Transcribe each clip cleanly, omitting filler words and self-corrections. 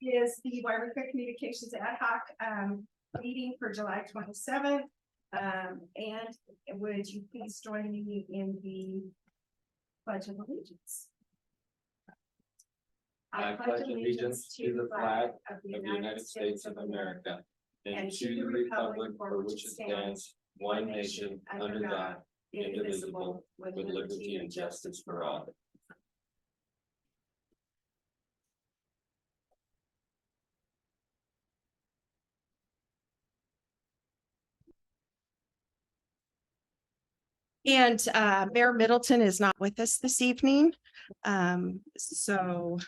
is the Yreka Communications Ad Hoc meeting for July 27th. And would you please join me in the Pledge of Allegiance? I pledge allegiance to the flag of the United States of America and to the republic for which it stands, one nation, under God, indivisible, with liberty and justice for all. And Mayor Middleton is not with us this evening. So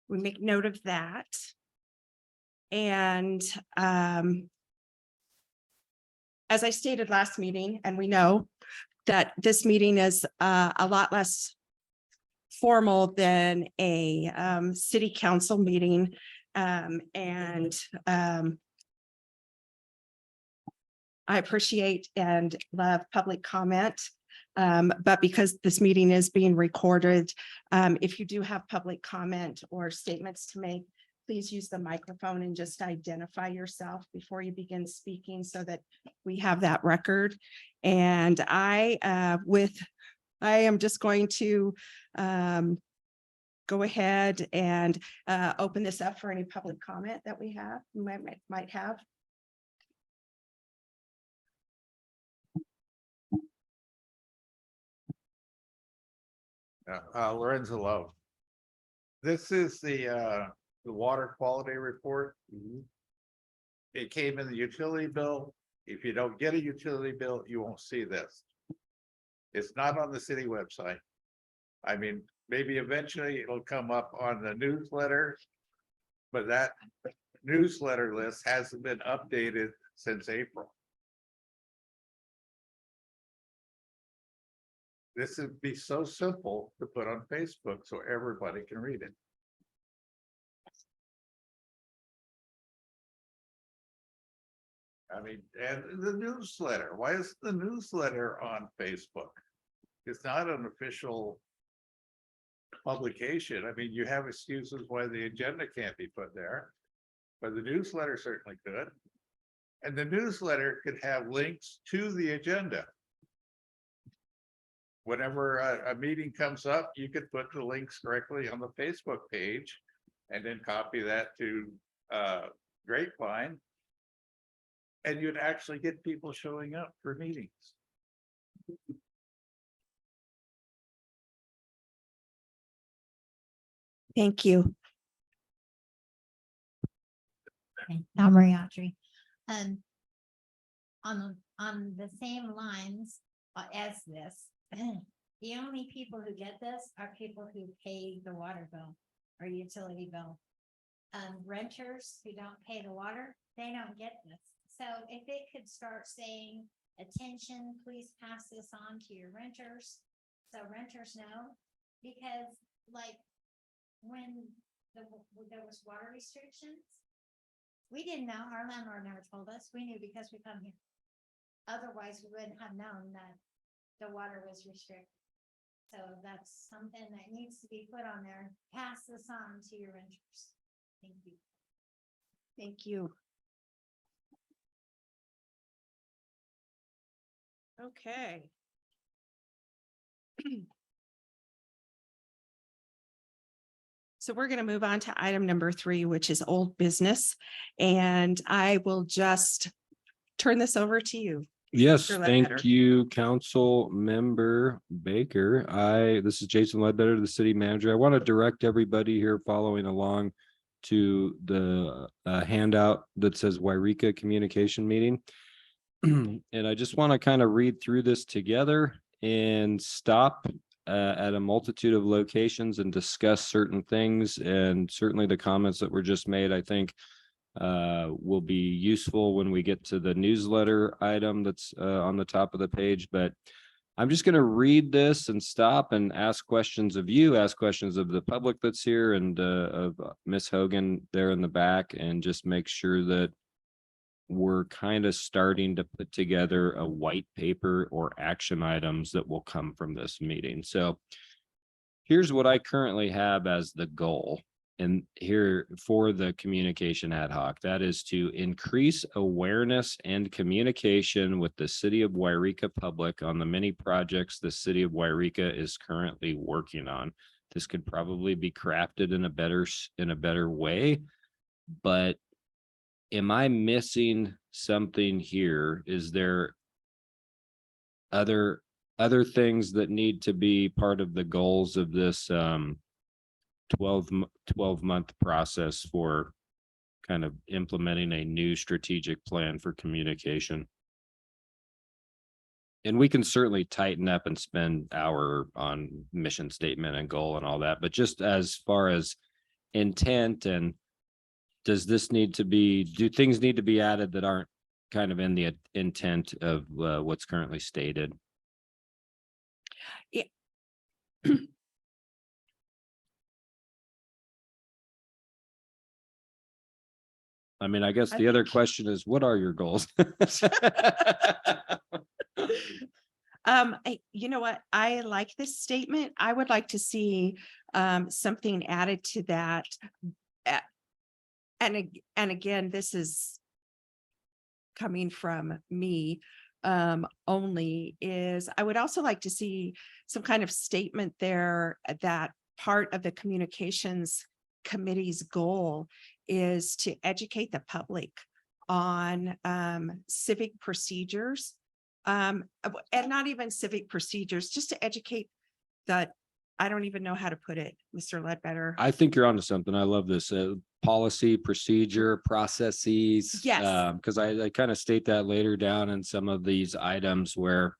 we make note of that. And as I stated last meeting, and we know that this meeting is a lot less formal than a city council meeting. I appreciate and love public comment, but because this meeting is being recorded, if you do have public comment or statements to make, please use the microphone and just identify yourself before you begin speaking so that we have that record. And I am just going to go ahead and open this up for any public comment that we might have. Lorenzo Lowe. This is the water quality report. It came in the utility bill. If you don't get a utility bill, you won't see this. It's not on the city website. I mean, maybe eventually it'll come up on the newsletter, but that newsletter list hasn't been updated since April. This would be so simple to put on Facebook so everybody can read it. I mean, and the newsletter, why is the newsletter on Facebook? It's not an official publication. I mean, you have excuses why the agenda can't be put there, but the newsletter certainly could. And the newsletter could have links to the agenda. Whenever a meeting comes up, you could put the links directly on the Facebook page and then copy that to Grapevine. And you'd actually get people showing up for meetings. Thank you. Okay, now Marie Autry. On the same lines as this, the only people who get this are people who pay the water bill or utility bill. Renters who don't pay the water, they don't get this. So if it could start saying, attention, please pass this on to your renters, so renters know, because like when there was water restrictions, we didn't know, our landlord never told us, we knew because we come here. Otherwise, we wouldn't have known that the water was restricted. So that's something that needs to be put on there. Pass this on to your renters. Thank you. Thank you. Okay. So we're going to move on to item number 3, which is old business. And I will just turn this over to you. Yes, Mr. thank Ledbetter. you, Council Member Baker. This is Jason Ledbetter, the city manager. I want to direct everybody here following along to the handout that says Yreka communication meeting. And I just want to kind of read through this together and stop at a multitude of locations and discuss certain things. And certainly the comments that were just made, I think, will be useful when we get to the newsletter item that's on the top of the page. But I'm just going to read this and stop and ask questions of you, ask questions of the public that's here, and of Miss Hogan there in the back, and just make sure that we're kind of starting to put together a white paper or action items that will come from this meeting. So here's what I currently have as the goal. And here for the communication ad hoc, that is to increase awareness and communication with the city of Yreka public on the many projects the city of Yreka is currently working on. This could probably be crafted in a better way, but am I missing something here? Is there other things that need to be part of the goals of this 12-month process for kind of implementing a new strategic plan for communication? And we can certainly tighten up and spend hour on mission statement and goal and all that, but just as far as intent, and do things need to be added that aren't kind of in the intent of what's currently stated? I mean, I guess I the other think- question is, what are your goals? You know what? I like this statement. I would like to see something added to that. Uh, And again, this is coming from me only, is I would also like to see some kind of statement there that part of the communications committee's goal is to educate the public on civic procedures. And not even civic procedures, just to educate that. I don't even know how to put it, Mr. Ledbetter. I think you're onto something. I love this policy, procedure, processes. Yes. Because I kind of state that later down in some of these items where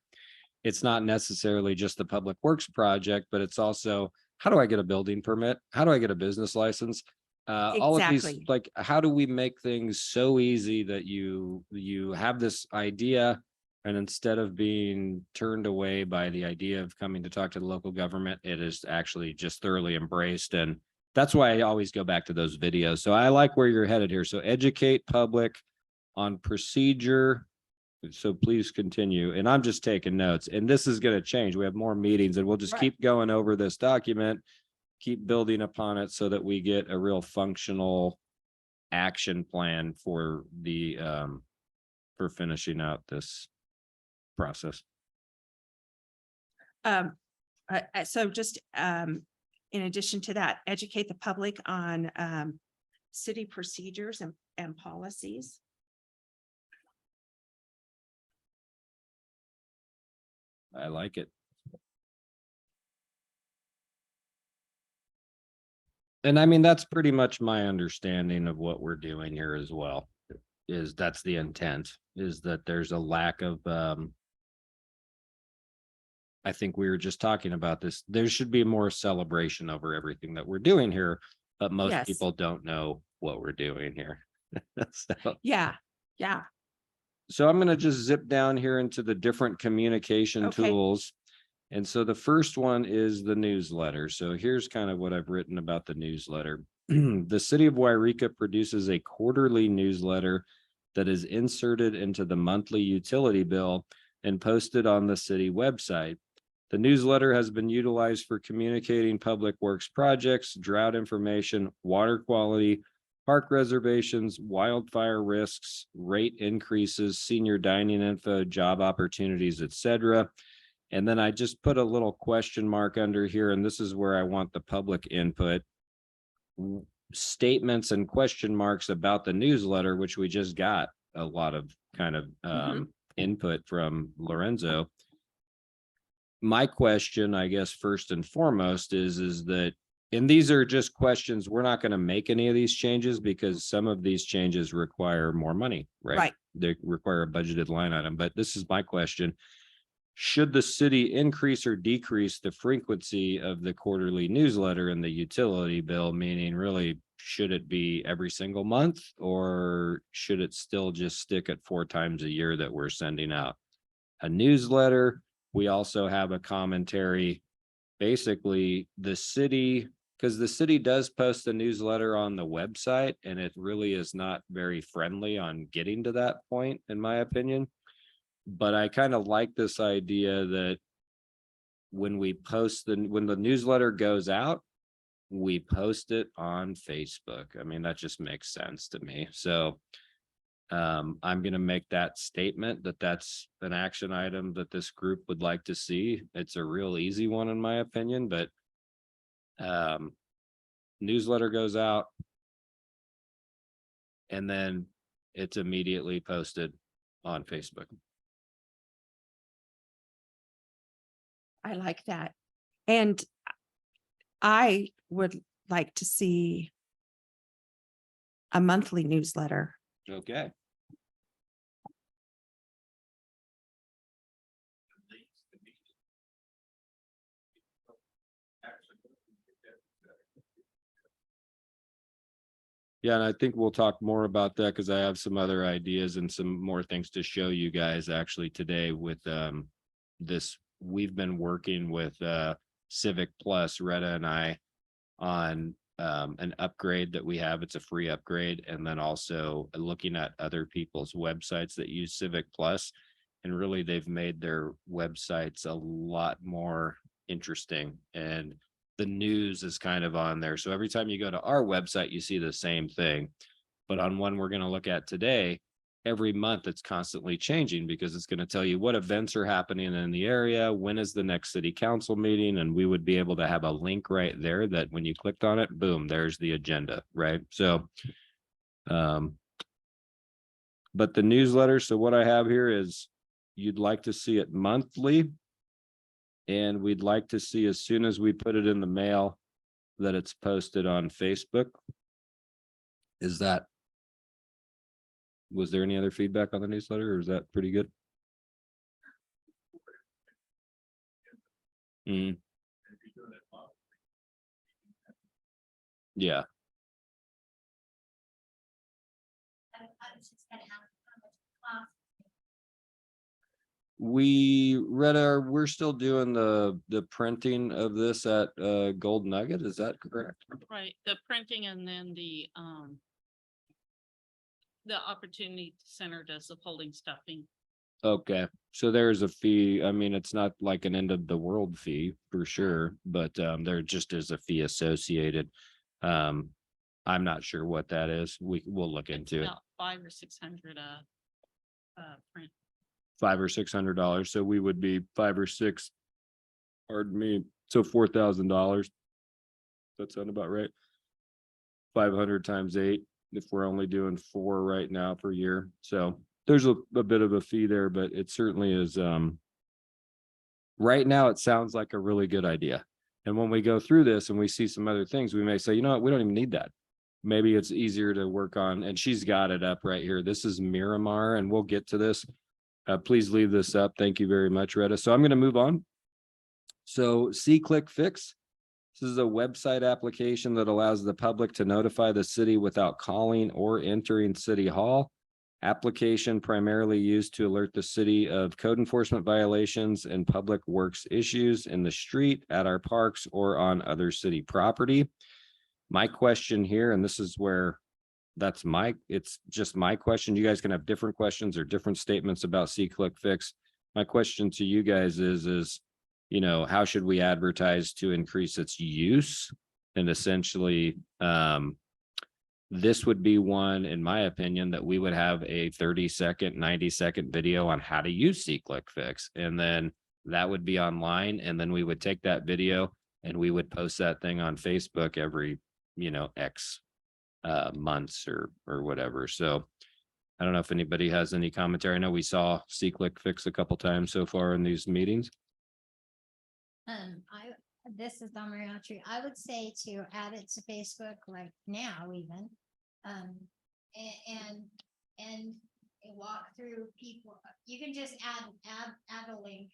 it's not necessarily just the public works project, but it's also, how do I get a building permit? How do I get a business license? All of these, Exactly. like, how do we make things so easy that you have this idea, and instead of being turned away by the idea of coming to talk to the local government, it is actually just thoroughly embraced. And that's why I always go back to those videos. So I like where you're headed here. So educate public on procedure. So please continue. And I'm just taking notes, and this is going to change. We have more meetings, and we'll just Right. keep going over this document, keep building upon it so that we get a real functional action plan for the for finishing out this process. So just in addition to that, educate the public on city procedures and policies. I like it. And I mean, that's pretty much my understanding of what we're doing here as well, is that's the intent, is that there's a lack of I think we were just talking about this. There should be more celebration over everything that we're doing here, but most Yes. people don't know what we're doing here. Yeah. So I'm going to just zip down here into the different communication Okay. tools. And so the first one is the newsletter. So here's kind of what I've written about the newsletter. The city of Yreka produces a quarterly newsletter that is inserted into the monthly utility bill and posted on the city website. The newsletter has been utilized for communicating public works projects, drought information, water quality, park reservations, wildfire risks, rate increases, senior dining info, job opportunities, etc. And then I just put a little question mark under here, and this is where I want the public input. Statements and question marks about the newsletter, which we just got a lot of kind of input from Lorenzo. My question, I guess, first and foremost is that, and these are just questions, we're not going to make any of these changes because some of these changes require more money, right? Right. They require a budgeted line item, but this is my question. Should the city increase or decrease the frequency of the quarterly newsletter in the utility bill? Meaning, really, should it be every single month, or should it still just stick at 4 times a year that we're sending out a newsletter? We also have a commentary, basically the city, because the city does post a newsletter on the website, and it really is not very friendly on getting to that point, in my opinion. But I kind of like this idea that when we post when the newsletter goes out, we post it on Facebook. I mean, that just makes sense to me. So I'm gonna make that statement that that's an action item that this group would like to see. It's a real easy one in my opinion, but newsletter goes out and then it's immediately posted on Facebook. I like that. And I would like to see a monthly newsletter. Okay. Yeah, and I think we'll talk more about that because I have some other ideas and some more things to show you guys actually today with this. We've been working with Civic Plus, Retta and I, on an upgrade that we have. It's a free upgrade, and then also looking at other people's websites that use Civic Plus, and really they've made their websites a lot more interesting, and the news is kind of on there. So every time you go to our website, you see the same thing. But on one we're going to look at today, every month it's constantly changing because it's going to tell you what events are happening in the area, when is the next city council meeting, and we would be able to have a link right there that when you clicked on it, boom, there's the agenda, right? So but the newsletter, so what I have here is you'd like to see it monthly, and we'd like to see as soon as we put it in the mail that it's posted on Facebook. Is that, was there any other feedback on the newsletter, or is that pretty good? Mm. Yeah, I was just gonna ask how much it costs. we're still doing the printing of this at Gold Nugget, is that correct? Right, the printing and then the opportunity center does the folding stuffing. Okay, so there's a fee. I mean, it's not like an end of the world fee for sure, but there just is a fee associated. I'm not sure what that is. We'll look It's into it. about $500 or $600 print. $500 or $600. So we would be 5 or 6. Pardon me. So $4,000. That sound about right? 500 times 8. If we're only doing 4 right now per year, so there's a bit of a fee there, but it certainly is. Right now, it sounds like a really good idea. And when we go through this and we see some other things, we may say, you know what, we don't even need that. Maybe it's easier to work on, and she's got it up right here. This is Miramar, and we'll get to this. Please leave this up. Thank you very much, Retta. So I'm going to move on. So Click Fix. This is a website application that allows the public to notify the city without calling or entering City Hall. Application primarily used to alert the city of code enforcement violations and public works issues in the street, at our parks, or on other city property. My question here, and this is where it's just my question. You guys can have different questions or different statements about Click Fix. My question to you guys is, you know, how should we advertise to increase its use? And essentially, this would be one, in my opinion, that we would have a 30-second, 90-second video on how to use Click Fix. And then that would be online. And then we would take that video and we would post that thing on Facebook every, you know, X months or whatever. So I don't know if anybody has any commentary. I know we saw Click Fix a couple times so far in these meetings. This is Don Mariachi. I would say to add it to Facebook like now even. And walk through people. You can just add a link.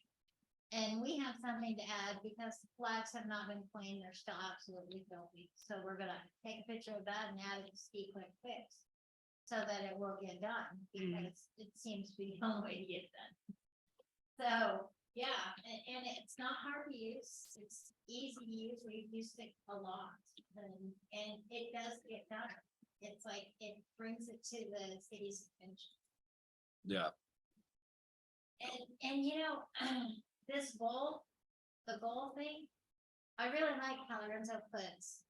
And we have something to add because the flags have not been cleaned. They're still absolutely filthy. So we're gonna take a picture of that and add it to Click Fix. So that it will get done because it seems to be the only way to get done. So, yeah, and it's not hard to use. It's easy to use. We've used it a lot and it does get done. It's like, it brings it to the city's attention. Yeah. And you know, this goal, the goal thing, I really like how Lorenzo puts,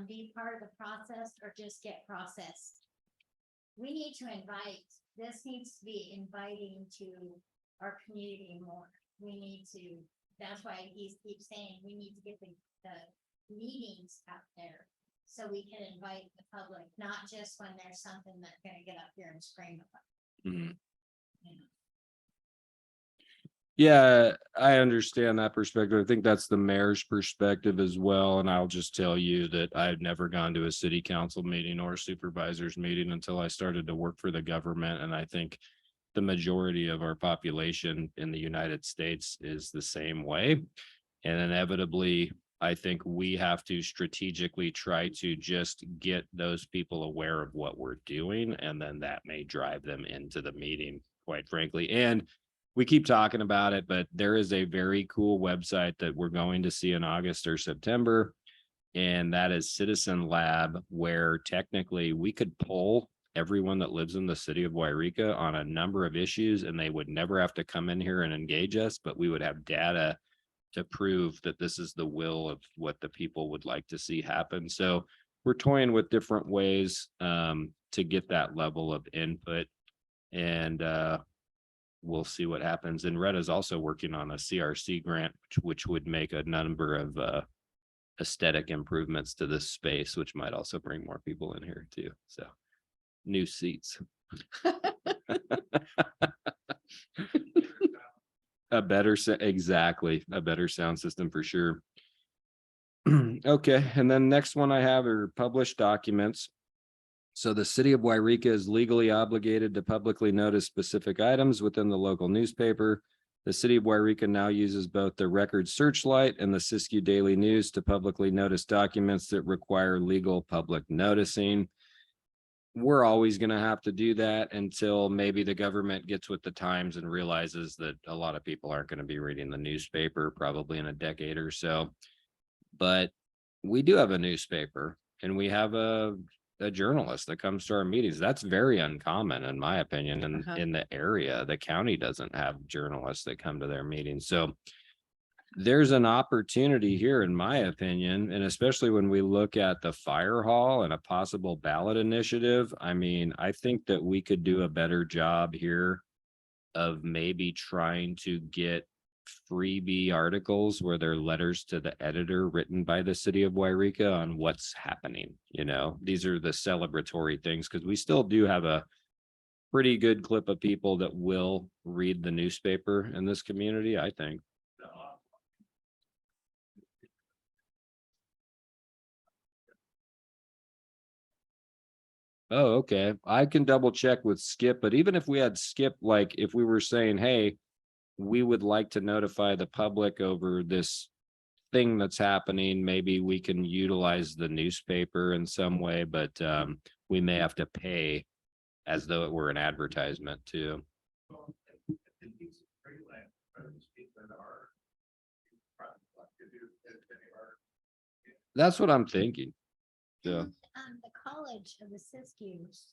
be part of the process or just get processed. We need to invite, this needs to be inviting to our community more. We need to, that's why he keeps saying we need to get the meetings out there. So we can invite the public, not just when there's something that's gonna get up here and scream about. Mhm. You know. Yeah, I understand that perspective. I think that's the mayor's perspective as well. And I'll just tell you that I've never gone to a city council meeting or supervisors meeting until I started to work for the government. And I think the majority of our population in the United States is the same way. And inevitably, I think we have to strategically try to just get those people aware of what we're doing. And then that may drive them into the meeting, quite frankly. And we keep talking about it, but there is a very cool website that we're going to see in August or September. And that is Citizen Lab, where technically we could poll everyone that lives in the city of Yreka on a number of issues, and they would never have to come in here and engage us, but we would have data to prove that this is the will of what the people would like to see happen. So we're toying with different ways to get that level of input. And we'll see what happens. And Red is also working on a CRC grant, which would make a number of aesthetic improvements to this space, which might also bring more people in here too. So new seats. Exactly, a better sound system for sure. Okay, and then next one I have are published documents. So the city of Yreka is legally obligated to publicly notice specific items within the local newspaper. The city of Yreka now uses both the Record Searchlight and the Siskiyou Daily News to publicly notice documents that require legal public noticing. We're always going to have to do that until maybe the government gets with the times and realizes that a lot of people aren't going to be reading the newspaper probably in a decade or so. But we do have a newspaper, and we have a journalist that comes to our meetings. That's very uncommon, in my opinion, in the area. The county doesn't have journalists that come to their meetings. So there's an opportunity here, in my opinion, and especially when we look at the fire hall and a possible ballot initiative. I mean, I think that we could do a better job here of maybe trying to get freebie articles where they're letters to the editor written by the city of Yreka on what's happening. You know, these are the celebratory things, because we still do have a pretty good clip of people that will read the newspaper in this community, I think. Oh, okay. I can double check with Skip, but even if we had Skip, like if we were saying, hey, we would like to notify the public over this thing that's happening, maybe we can utilize the newspaper in some way, but we may have to pay as though it were an advertisement too. That's what I'm thinking. Yeah. The College of the Siskiyous,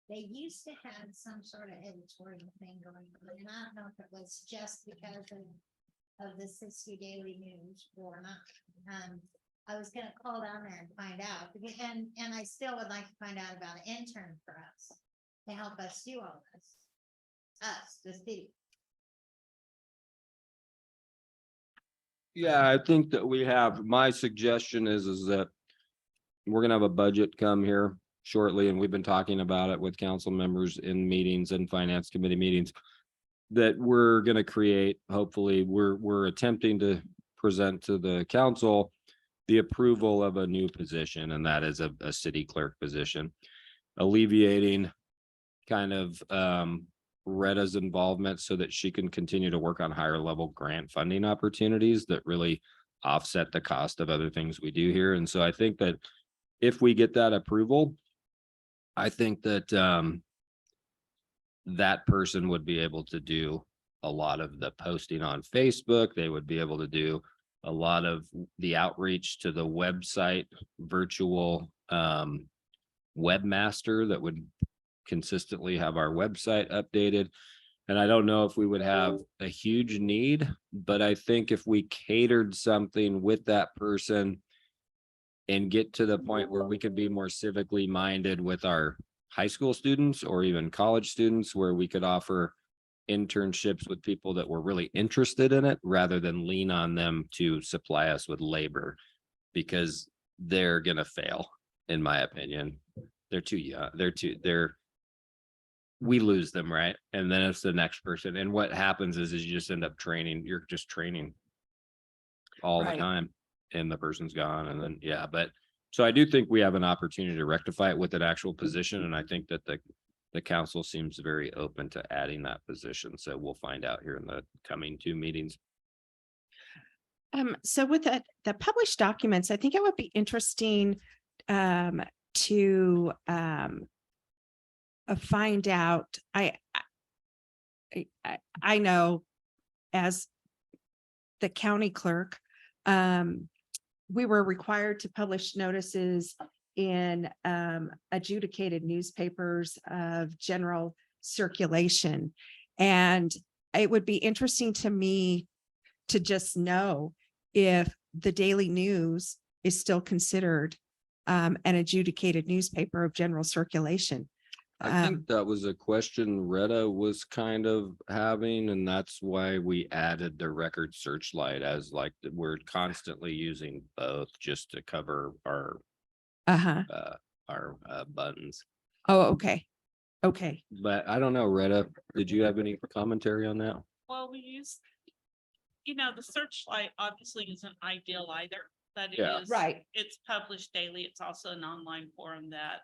they used to have some sort of editorial thing going on, and I don't know if it was just because of the Siskiyou Daily News or not. I was gonna call down there and find out, and I still would like to find out about an intern for us to help us do all this. Us, the city. Yeah, I think that we have, my suggestion is that we're gonna have a budget come here shortly, and we've been talking about it with council members in meetings and finance committee meetings, that we're gonna create, hopefully, we're attempting to present to the council the approval of a new position, and that is a city clerk position, alleviating kind of Retta's involvement so that she can continue to work on higher level grant funding opportunities that really offset the cost of other things we do here. And so I think that if we get that approval, I think that that person would be able to do a lot of the posting on Facebook. They would be able to do a lot of the outreach to the website, virtual webmaster that would consistently have our website updated. And I don't know if we would have a huge need, but I think if we catered something with that person and get to the point where we could be more civically minded with our high school students or even college students, where we could offer internships with people that were really interested in it rather than lean on them to supply us with labor, because they're gonna fail, in my opinion. They're too young. We lose them, right? And then it's the next person. And what happens is you just end up training, you're just training all the Right. time and the person's gone. And then, yeah, but so I do think we have an opportunity to rectify it with an actual position. And I think that the council seems very open to adding that position. So we'll find out here in the coming 2 meetings. So with the published documents, I think it would be interesting to find out. I know as the county clerk, we were required to publish notices in adjudicated newspapers of general circulation. And it would be interesting to me to just know if the Daily News is still considered an adjudicated newspaper of general circulation. I think that was a question Retta was kind of having, and that's why we added the record searchlight as like we're constantly using both just to cover our buttons. Oh, okay. Okay. But I don't know, Retta, did you have any commentary on that? Well, we use, the searchlight obviously isn't ideal either, but it Yeah. is. Right. It's published daily. It's also an online forum that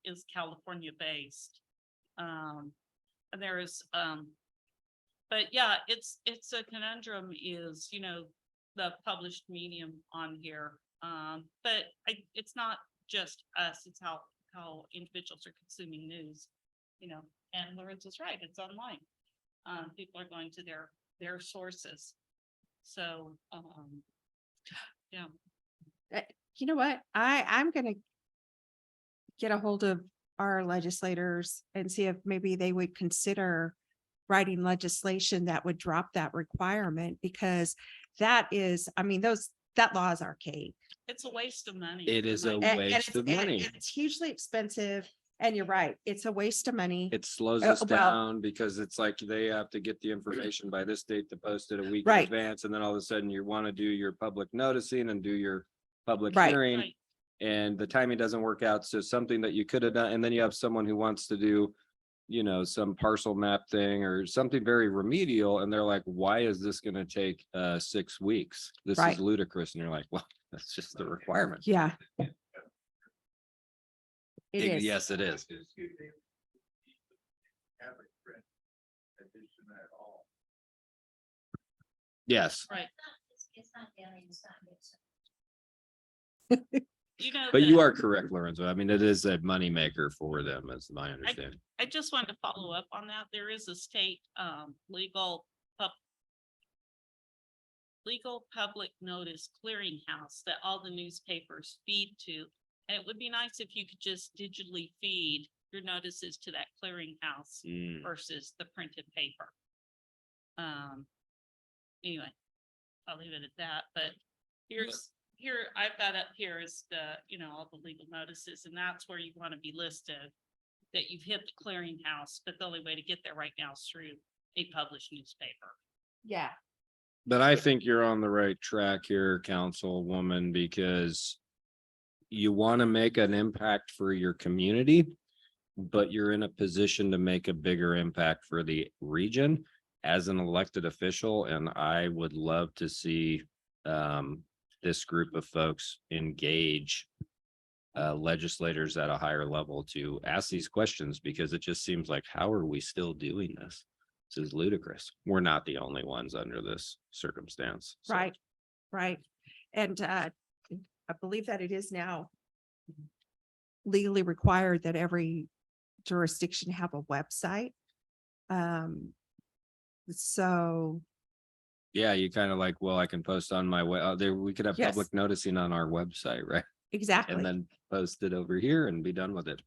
is California based. And there is, but yeah, it's a conundrum is, the published medium on here. But it's not just us, it's how individuals are consuming news, and Lorenzo's right, it's online. People are going to their sources. So, yeah. You know what? I'm gonna get a hold of our legislators and see if maybe they would consider writing legislation that would drop that requirement, because that is, that law is archaic. It's a waste of money. It is a And waste of money. it's hugely expensive, and you're right, it's a waste of money. It slows Oh, us well- down because it's like they have to get the information by this date to post it a week in Right. advance. And then all of a sudden you want to do your public noticing and do your public Right. hearing. Right. And the timing doesn't work out. So something that you could have done, and then you have someone who wants to do, some parcel map thing or something very remedial. And they're like, why is this going to take 6 weeks? This Right. is ludicrous. And you're like, well, that's just the requirement. Yeah. It is. Yes, it is. Yes. Right. It's not daily, it's not good. But you that- are correct, Lorenzo. I mean, it is a moneymaker for them, as my understanding. I just wanted to follow up on that. There is a state legal public notice clearinghouse that all the newspapers feed to. And it would be nice if you could just digitally feed your notices to that clearinghouse Mm. versus the printed paper. Anyway, I'll leave it at that, but here, I've got up here is the, all the legal notices, and that's where you want to be listed. That you've hit the clearinghouse, but the only way to get there right now is through a published newspaper. Yeah. But I think you're on the right track here, Councilwoman, because you want to make an impact for your community, but you're in a position to make a bigger impact for the region as an elected official. And I would love to see this group of folks engage legislators at a higher level to ask these questions, because it just seems like, how are we still doing this? This is ludicrous. We're not the only ones under this circumstance. So, Right. Right. And I believe that it is now legally required that every jurisdiction have a website. So, yeah, you kind of like, well, I can post on my web there. We could have Yes. public noticing on our website, right? exactly. And then post it over here and be done with it.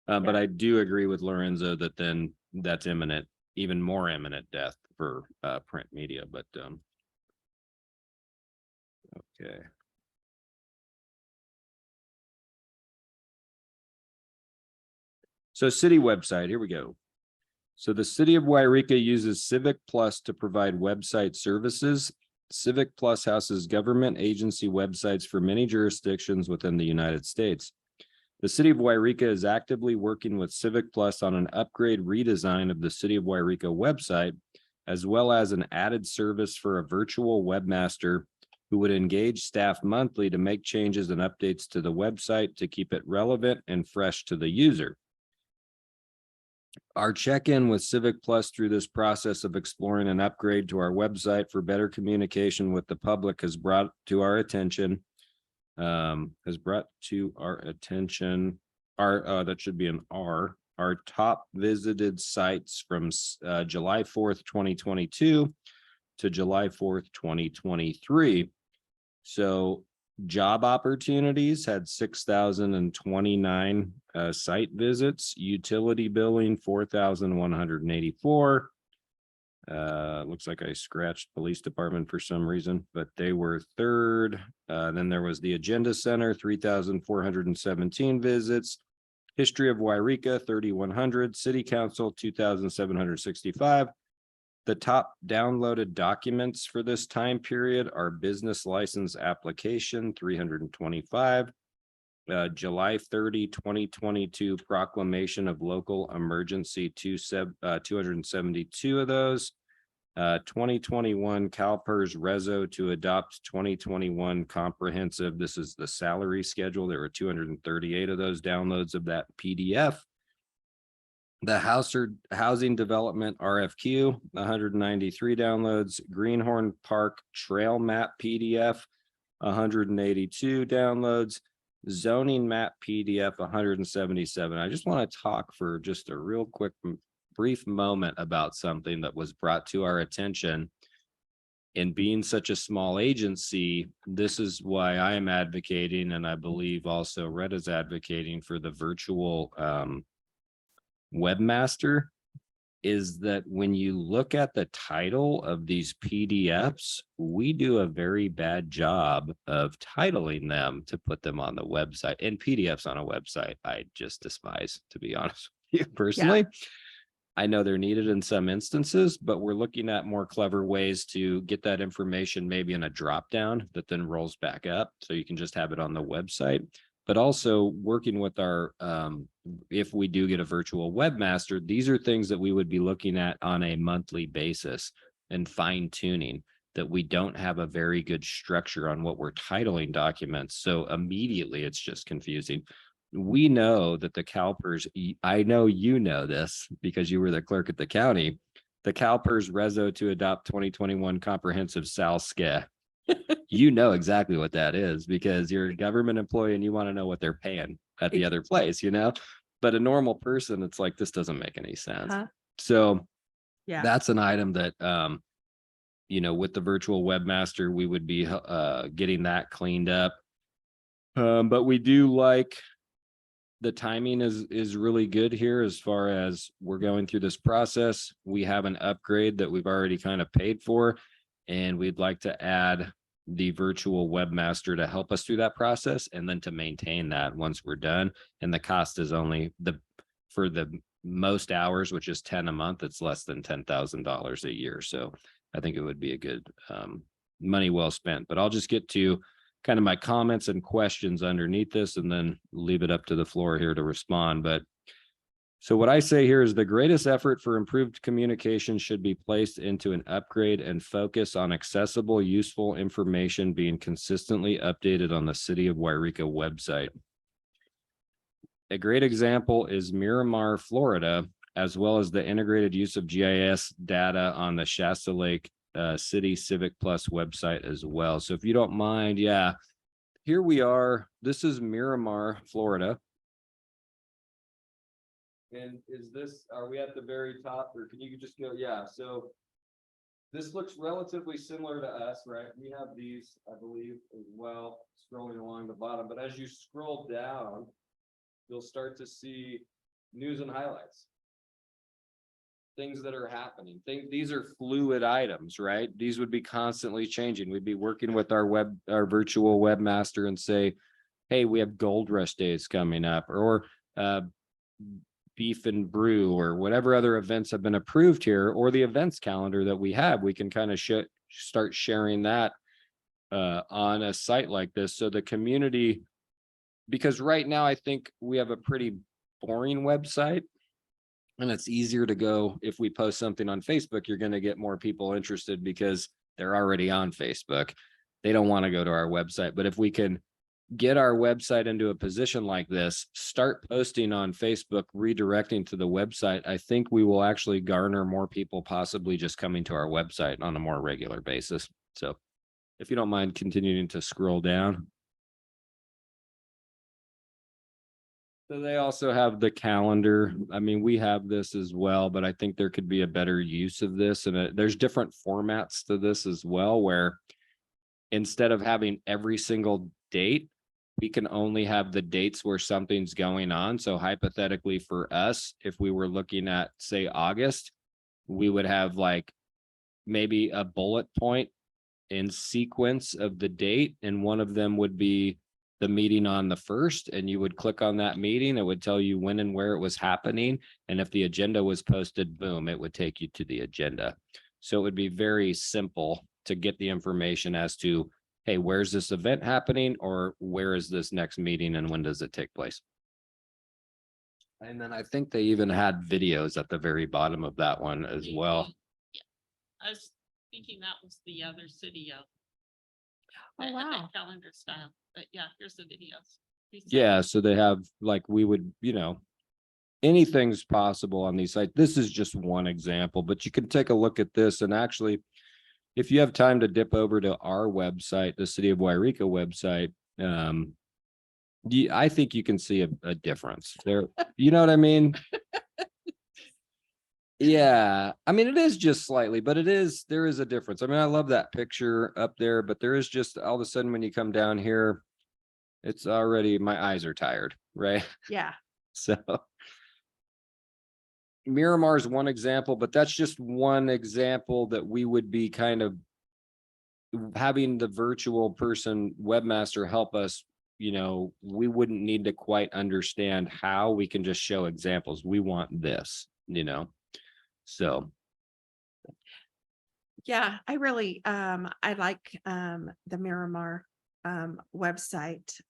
But I do agree with Lorenzo that then that's imminent. even more imminent death for print media, but okay. So city website, here we go. So the city of Yreka uses Civic Plus to provide website services. Civic Plus houses government agency websites for many jurisdictions within the United States. The city of Yreka is actively working with Civic Plus on an upgrade redesign of the city of Yreka website, as well as an added service for a virtual webmaster who would engage staff monthly to make changes and updates to the website to keep it relevant and fresh to the user. Our check-in with Civic Plus through this process of exploring an upgrade to our website for better communication with the public has brought to our attention that should be an R, our top visited sites from July 4th, 2022 to July 4th, 2023. So job opportunities had 6,029 site visits, utility billing 4,184. Looks like I scratched police department for some reason, but they were third. Then there was the agenda center, 3,417 visits. History of Yreka, 3,100. City council, 2,765. The top downloaded documents for this time period are business license application, 325. July 30, 2022 proclamation of local emergency, 272 of those. 2021 CalPERS Reso to adopt 2021 comprehensive. This is the salary schedule. There were 238 of those downloads of that PDF. The housing development RFQ, 193 downloads. Greenhorn Park Trail Map PDF, 182 downloads. Zoning map PDF, 177. I just want to talk for just a real quick, brief moment about something that was brought to our attention. In being such a small agency, this is why I am advocating, and I believe also Red is advocating for the virtual webmaster, is that when you look at the title of these PDFs, we do a very bad job of titling them to put them on the website. And PDFs on a website, I just despise, to be honest with you personally. I know they're needed in some instances, but we're looking at more clever ways to get that information maybe in a drop down that then rolls back up. So you can just have it on the website, but also working with our, if we do get a virtual webmaster, these are things that we would be looking at on a monthly basis and fine tuning, that we don't have a very good structure on what we're titling documents. So immediately it's just confusing. We know that the CalPERS, I know you know this because you were the clerk at the county, the CalPERS Reso to adopt 2021 comprehensive SalSCA. You know exactly what that is because you're a government employee and you want to know what they're paying at the other place, you know, but a normal person, it's like, this doesn't make any sense. So Yeah. that's an item that, you know, with the virtual webmaster, we would be getting that cleaned up. But we do like the timing is really good here as far as we're going through this process. We have an upgrade that we've already kind of paid for, and we'd like to add the virtual webmaster to help us through that process and then to maintain that once we're done. And the cost is only for the most hours, which is 10 a month, it's less than $10,000 a year. So I think it would be a good money well spent. But I'll just get to kind of my comments and questions underneath this and then leave it up to the floor here to respond. But so what I say here is the greatest effort for improved communication should be placed into an upgrade and focus on accessible, useful information being consistently updated on the City of Yreka website. A great example is Miramar, Florida, as well as the integrated use of GIS data on the Shasta Lake City Civic Plus website as well. So if you don't mind, yeah, here we are. This is Miramar, Florida. And are we at the very top, or can you just go? Yeah, so this looks relatively similar to us, right? We have these, I believe, as well, scrolling along the bottom. But as you scroll down, you'll start to see news and highlights. things that are happening. These are fluid items, right? These would be constantly changing. We'd be working with our virtual webmaster and say, hey, we have Gold Rush Days coming up, or Beef and Brew, or whatever other events have been approved here, or the events calendar that we have. We can kind of start sharing that on a site like this. So the community, because right now I think we have a pretty boring website. And it's easier to go, if we post something on Facebook, you're going to get more people interested because they're already on Facebook. They don't want to go to our website. But if we can get our website into a position like this, start posting on Facebook, redirecting to the website, I think we will actually garner more people possibly just coming to our website on a more regular basis. So if you don't mind continuing to scroll down. So they also have the calendar. I mean, we have this as well, but I think there could be a better use of this. And there's different formats to this as well, where instead of having every single date, we can only have the dates where something's going on. So hypothetically for us, if we were looking at, say, August, we would have like maybe a bullet point in sequence of the date. And one of them would be the meeting on the 1st, and you would click on that meeting. It would tell you when and where it was happening. And if the agenda was posted, boom, it would take you to the agenda. So it would be very simple to get the information as to, hey, where's this event happening, or where is this next meeting and when does it take place? And then I think they even had videos at the very bottom of that one as well. Yeah. I was thinking that was the other city of. Oh, that wow. calendar style, but yeah, here's the videos. Yeah, so they have, like, we would, anything's possible on these sites. This is just one example, but you can take a look at this. And actually, if you have time to dip over to our website, the City of Yreka website, I think you can see a difference there. You know what I mean? Yeah, I mean, it is just slightly, but there is a difference. I mean, I love that picture up there, but there is just all of a sudden when you come down here, it's already, my eyes are tired, right? Yeah. So Miramar is one example, but that's just one example that we would be kind of having the virtual person webmaster help us. We wouldn't need to quite understand how. We can just show examples. We want this, so. Yeah, I really, I like, the Miramar, website,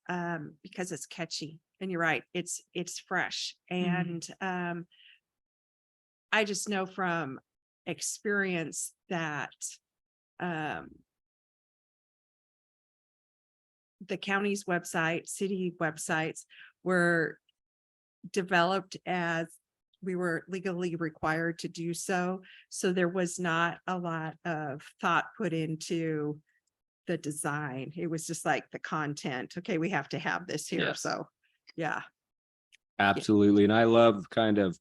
because it's catchy, and you're right, it's fresh. And, I just know from experience that, the county's website, city websites were developed as we were legally required to do so. So there was not a lot of thought put into the design. It was just like the content. Okay, we have to have this here. Yes. So, yeah. Absolutely. And I love kind of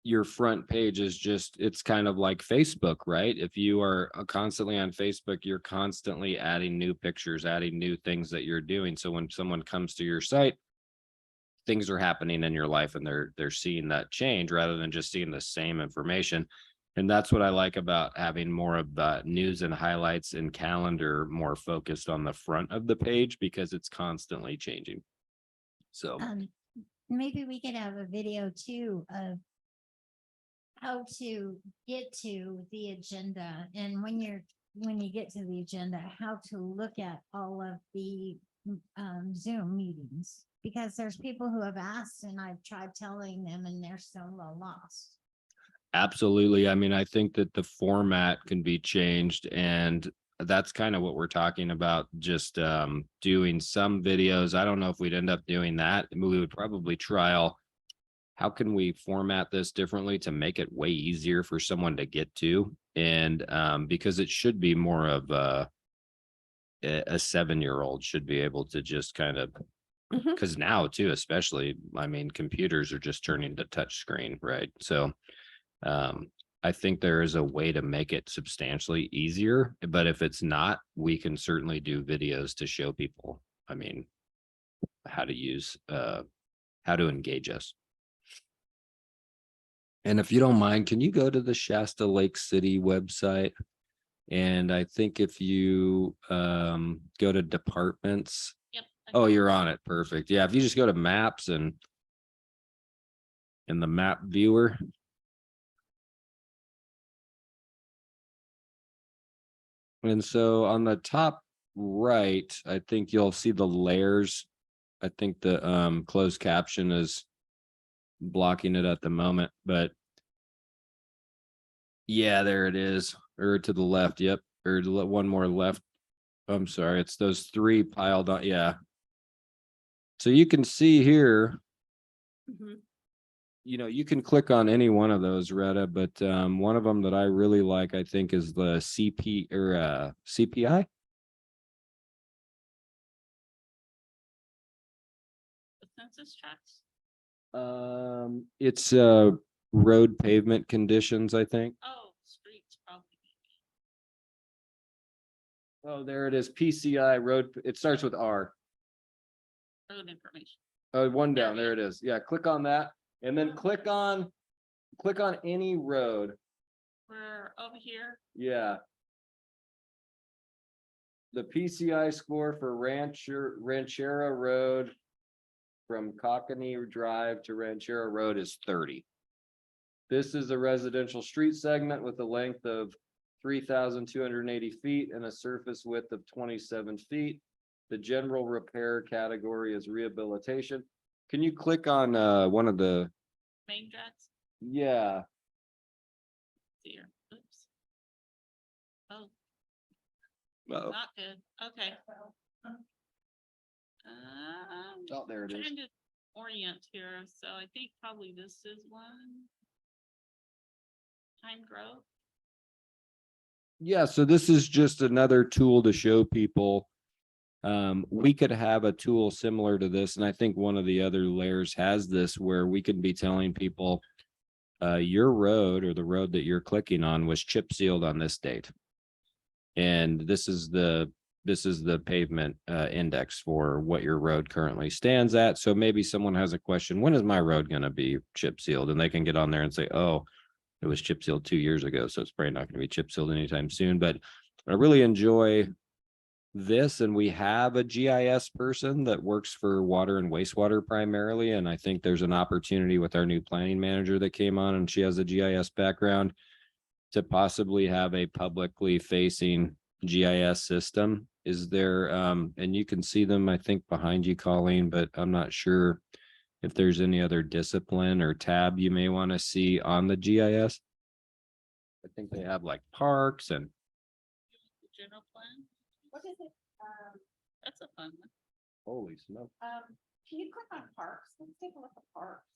your front page is just, it's kind of like Facebook, right? If you are constantly on Facebook, you're constantly adding new pictures, adding new things that you're doing. So when someone comes to your site, things are happening in your life and they're seeing that change rather than just seeing the same information. And that's what I like about having more of the news and highlights and calendar more focused on the front of the page, because it's constantly changing. So Maybe we could have a video too of how to get to the agenda, and when you get to the agenda, how to look at all of the Zoom meetings, because there's people who have asked and I've tried telling them and they're so lost. absolutely. I mean, I think that the format can be changed, and that's kind of what we're talking about, just doing some videos. I don't know if we'd end up doing that. We would probably trial, how can we format this differently to make it way easier for someone to get to? And because it should be more of a 7-year-old should be able to just kind of, because now too, especially, I mean, computers are just turning to touch screen, right? So I think there is a way to make it substantially easier, but if it's not, we can certainly do videos to show people, I mean, how to use, how to engage us. And if you don't mind, can you go to the Shasta Lake City website? And I think if you go to departments, Yep. oh, you're on it. Perfect. Yeah, if you just go to maps and in the map viewer. And so on the top right, I think you'll see the layers. I think the closed caption is blocking it at the moment, but yeah, there it is. Or to the left. Yep. Or one more left. I'm sorry. It's those three piled on. Yeah. So you can see here, Mhm. you know, you can click on any one of those, Retta, but one of them that I really like, I think, is the CPI. The census tracts. It's road pavement conditions, I think. Oh, streets probably. Oh, there it is. PCI road. It starts with R. Road information. One down. There There it is. Yeah, click on that. And then click on any road. We're over here. Yeah. The PCI score for Ranchera Road from Cockney Drive to Ranchera Road is 30. This is a residential street segment with a length of 3,280 feet and a surface width of 27 feet. The general repair category is rehabilitation. Can you click on one of the, Main tracks. yeah, Here. Oops. Oh, oh, not good. Okay. oh, there it is. Trying to orient here, so I think probably this is one. Time growth. Yeah, so this is just another tool to show people. We could have a tool similar to this, and I think one of the other layers has this where we can be telling people your road or the road that you're clicking on was chip sealed on this date. And this is the pavement index for what your road currently stands at. So maybe someone has a question, when is my road going to be chip sealed? And they can get on there and say, oh, it was chip sealed 2 years ago, so it's probably not going to be chip sealed anytime soon. But I really enjoy this, and we have a GIS person that works for water and wastewater primarily. And I think there's an opportunity with our new planning manager that came on, and she has a GIS background, to possibly have a publicly facing GIS system. Is there, and you can see them, I think, behind you, Colleen, but I'm not sure if there's any other discipline or tab you may want to see on the GIS. I think they have like parks and. The general plan. What is it? That's a fun one. Holy smoke. Can you click on parks? Let's take a look at parks.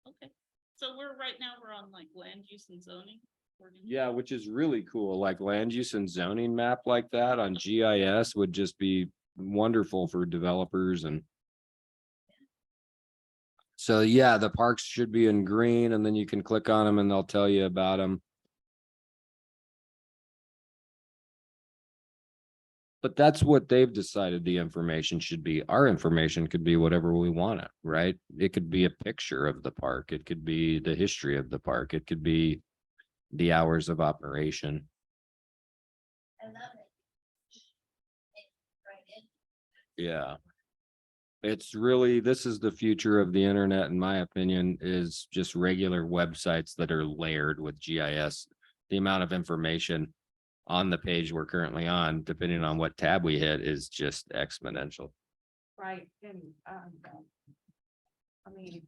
Okay. So we're on like land use and zoning. Yeah, which is really cool. Like land use and zoning map like that on GIS would just be wonderful for developers. And so, yeah, the parks should be in green, and then you can click on them and they'll tell you about them. But that's what they've decided the information should be. Our information could be whatever we want it, right? It could be a picture of the park. It could be the history of the park. It could be the hours of operation. I love it. Right in. Yeah. It's really, this is the future of the internet, in my opinion, is just regular websites that are layered with GIS. The amount of information on the page we're currently on, depending on what tab we hit, is just exponential. Right, and, I mean,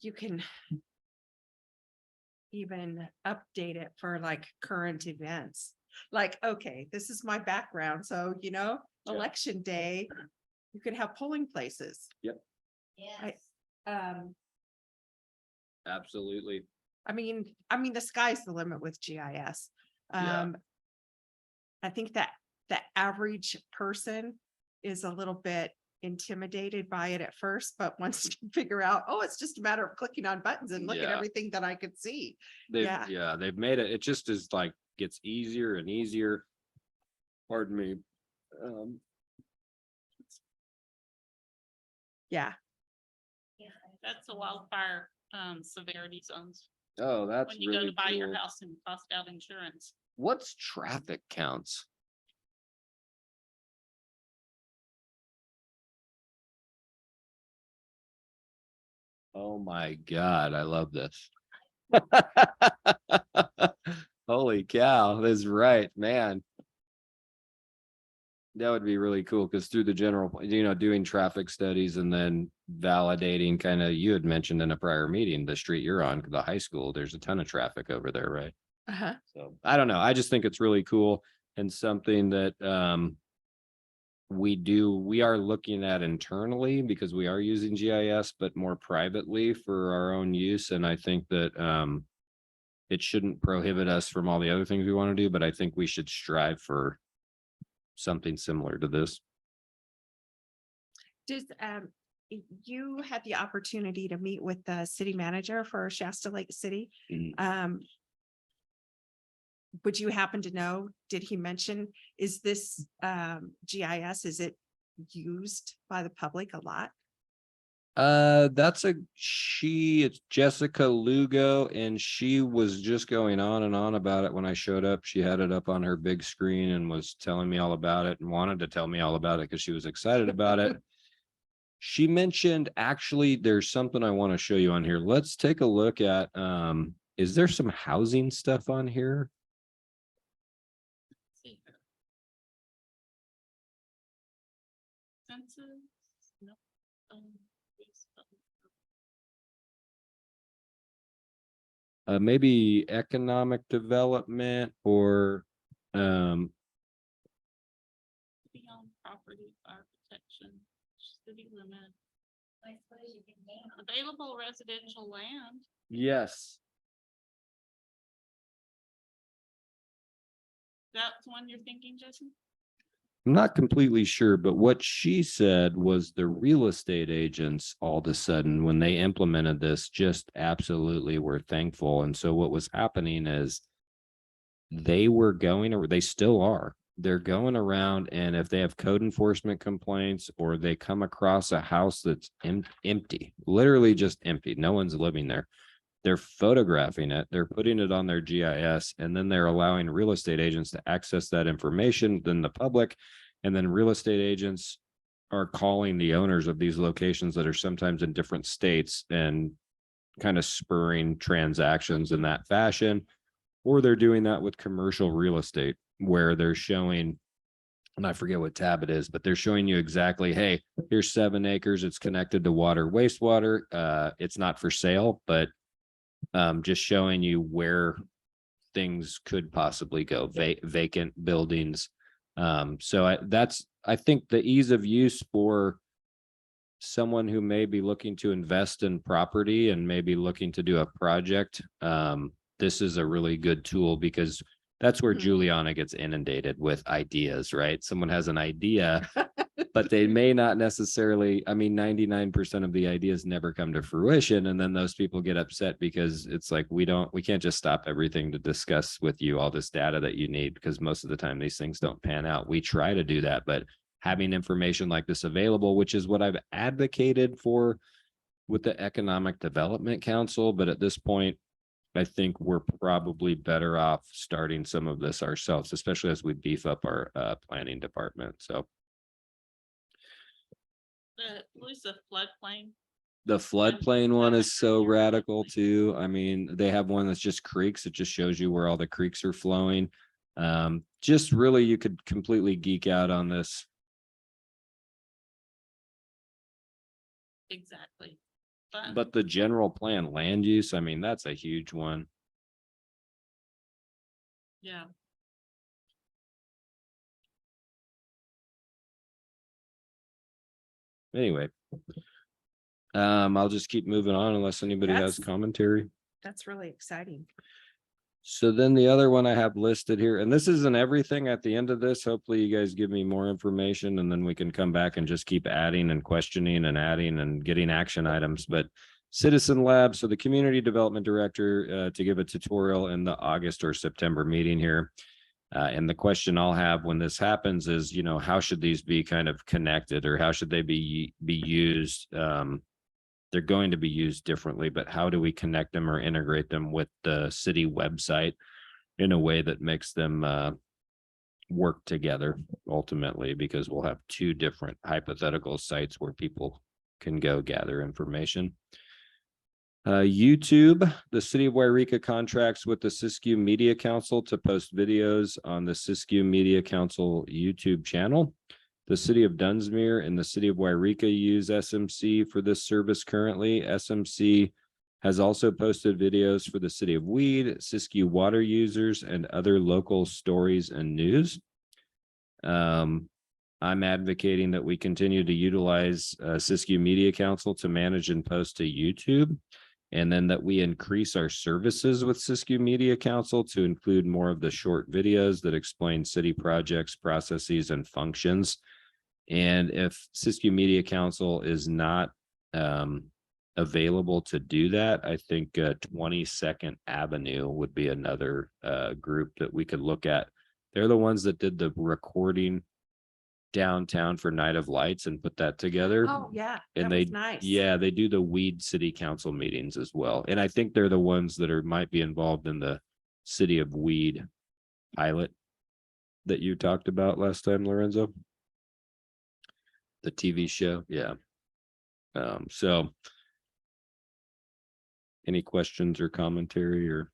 you can even update it for like current events. Like, okay, this is my background, so, Yeah. election day, you could have polling places. Yes. Absolutely. I mean, the sky's the limit with GIS. Yeah. I think that the average person is a little bit intimidated by it at first, but once you figure out, oh, it's just a matter of clicking on buttons and look at Yeah. everything that I could see. Yeah, Yeah. they've made it. It just is like gets easier and easier. Pardon me. Yeah, That's a wildfire severity zones. Oh, that's When you go really to buy your cool. house and cost out insurance. What's traffic counts? Oh my God, I love this. Holy cow, that's right, man. That would be really cool because through the general, doing traffic studies and then validating kind of, you had mentioned in a prior meeting, the street you're on, the high school, there's a ton of traffic over there, right? Uh-huh. So I don't know. I just think it's really cool and something that we are looking at internally because we are using GIS, but more privately for our own use. And I think that it shouldn't prohibit us from all the other things we want to do, but I think we should strive for something similar to this. Does, you had the opportunity to meet with the city manager for Shasta Lake City. Mm. Would you happen to know, did he mention, is this GIS, is it used by the public a lot? It's Jessica Lugo, and she was just going on and on about it when I showed up. She had it up on her big screen and was telling me all about it and wanted to tell me all about it because she was excited about it. She mentioned, actually, there's something I want to show you on here. Let's take a look at, is there some housing stuff on here? Census? No. Maybe economic development or, Beyond property, fire protection, city limit, I suppose you can name them. available residential land. yes. That's one you're thinking, Jason? I'm not completely sure, but what she said was the real estate agents all of a sudden, when they implemented this, just absolutely were thankful. And so what was happening is they were going, or they still are, they're going around, and if they have code enforcement complaints or they come across a house that's empty, literally just empty, no one's living there, they're photographing it, they're putting it on their GIS, and then they're allowing real estate agents to access that information, then the public, and then real estate agents are calling the owners of these locations that are sometimes in different states and kind of spurring transactions in that fashion. Or they're doing that with commercial real estate where they're showing, and I forget what tab it is, but they're showing you exactly, hey, here's 7 acres. It's connected to water, wastewater. It's not for sale, but just showing you where things could possibly go, vacant buildings. So I think the ease of use for someone who may be looking to invest in property and maybe looking to do a project, this is a really good tool because that's where Mhm. Juliana gets inundated with ideas, right? Someone has an idea, but they may not necessarily, 99% of the ideas never come to fruition. And then those people get upset because it's like, we can't just stop everything to discuss with you all this data that you need, because most of the time these things don't pan out. We try to do that, but having information like this available, which is what I've advocated for with the Economic Development Council. But at this point, I think we're probably better off starting some of this ourselves, especially as we beef up our planning department. So Who's the floodplain? the floodplain one is so radical too. They have one that's just creeks. It just shows you where all the creeks are flowing. Just really, you could completely geek out on this. Exactly. But the general plan land use, that's a huge one. Yeah. Anyway, I'll just keep moving on unless anybody has That's- commentary. That's really exciting. So then the other one I have listed here, and this isn't everything at the end of this. Hopefully you guys give me more information and then we can come back and just keep adding and questioning and adding and getting action items. But Citizen Lab, so the community development director to give a tutorial in the August or September meeting here. And the question I'll have when this happens is, how should these be kind of connected, or how should they be used? they're going to be used differently, but how do we connect them or integrate them with the city website in a way that makes them work together ultimately, because we'll have two different hypothetical sites where people can go gather information. YouTube, the city of Yreka contracts with the Siskiyou Media Council to post videos on the Siskiyou Media Council YouTube channel. The city of Dunsmuir and the city of Yreka use SMC for this service currently. SMC has also posted videos for the city of Weed, Siskiyou water users, and other local stories and news. I'm advocating that we continue to utilize Siskiyou Media Council to manage and post to YouTube, and then that we increase our services with Siskiyou Media Council to include more of the short videos that explain city projects, processes, and functions. And if Siskiyou Media Council is not available to do that, I think 22nd Avenue would be another group that we could look at. They're the ones that did the recording downtown for Night of Lights and put that together. Oh, yeah. And That was nice. yeah, they do the Weed City Council meetings as well. And I think they're the ones that might be involved in the City of Weed pilot that you talked about last time, Lorenzo. The TV show, yeah. So any questions or commentary or?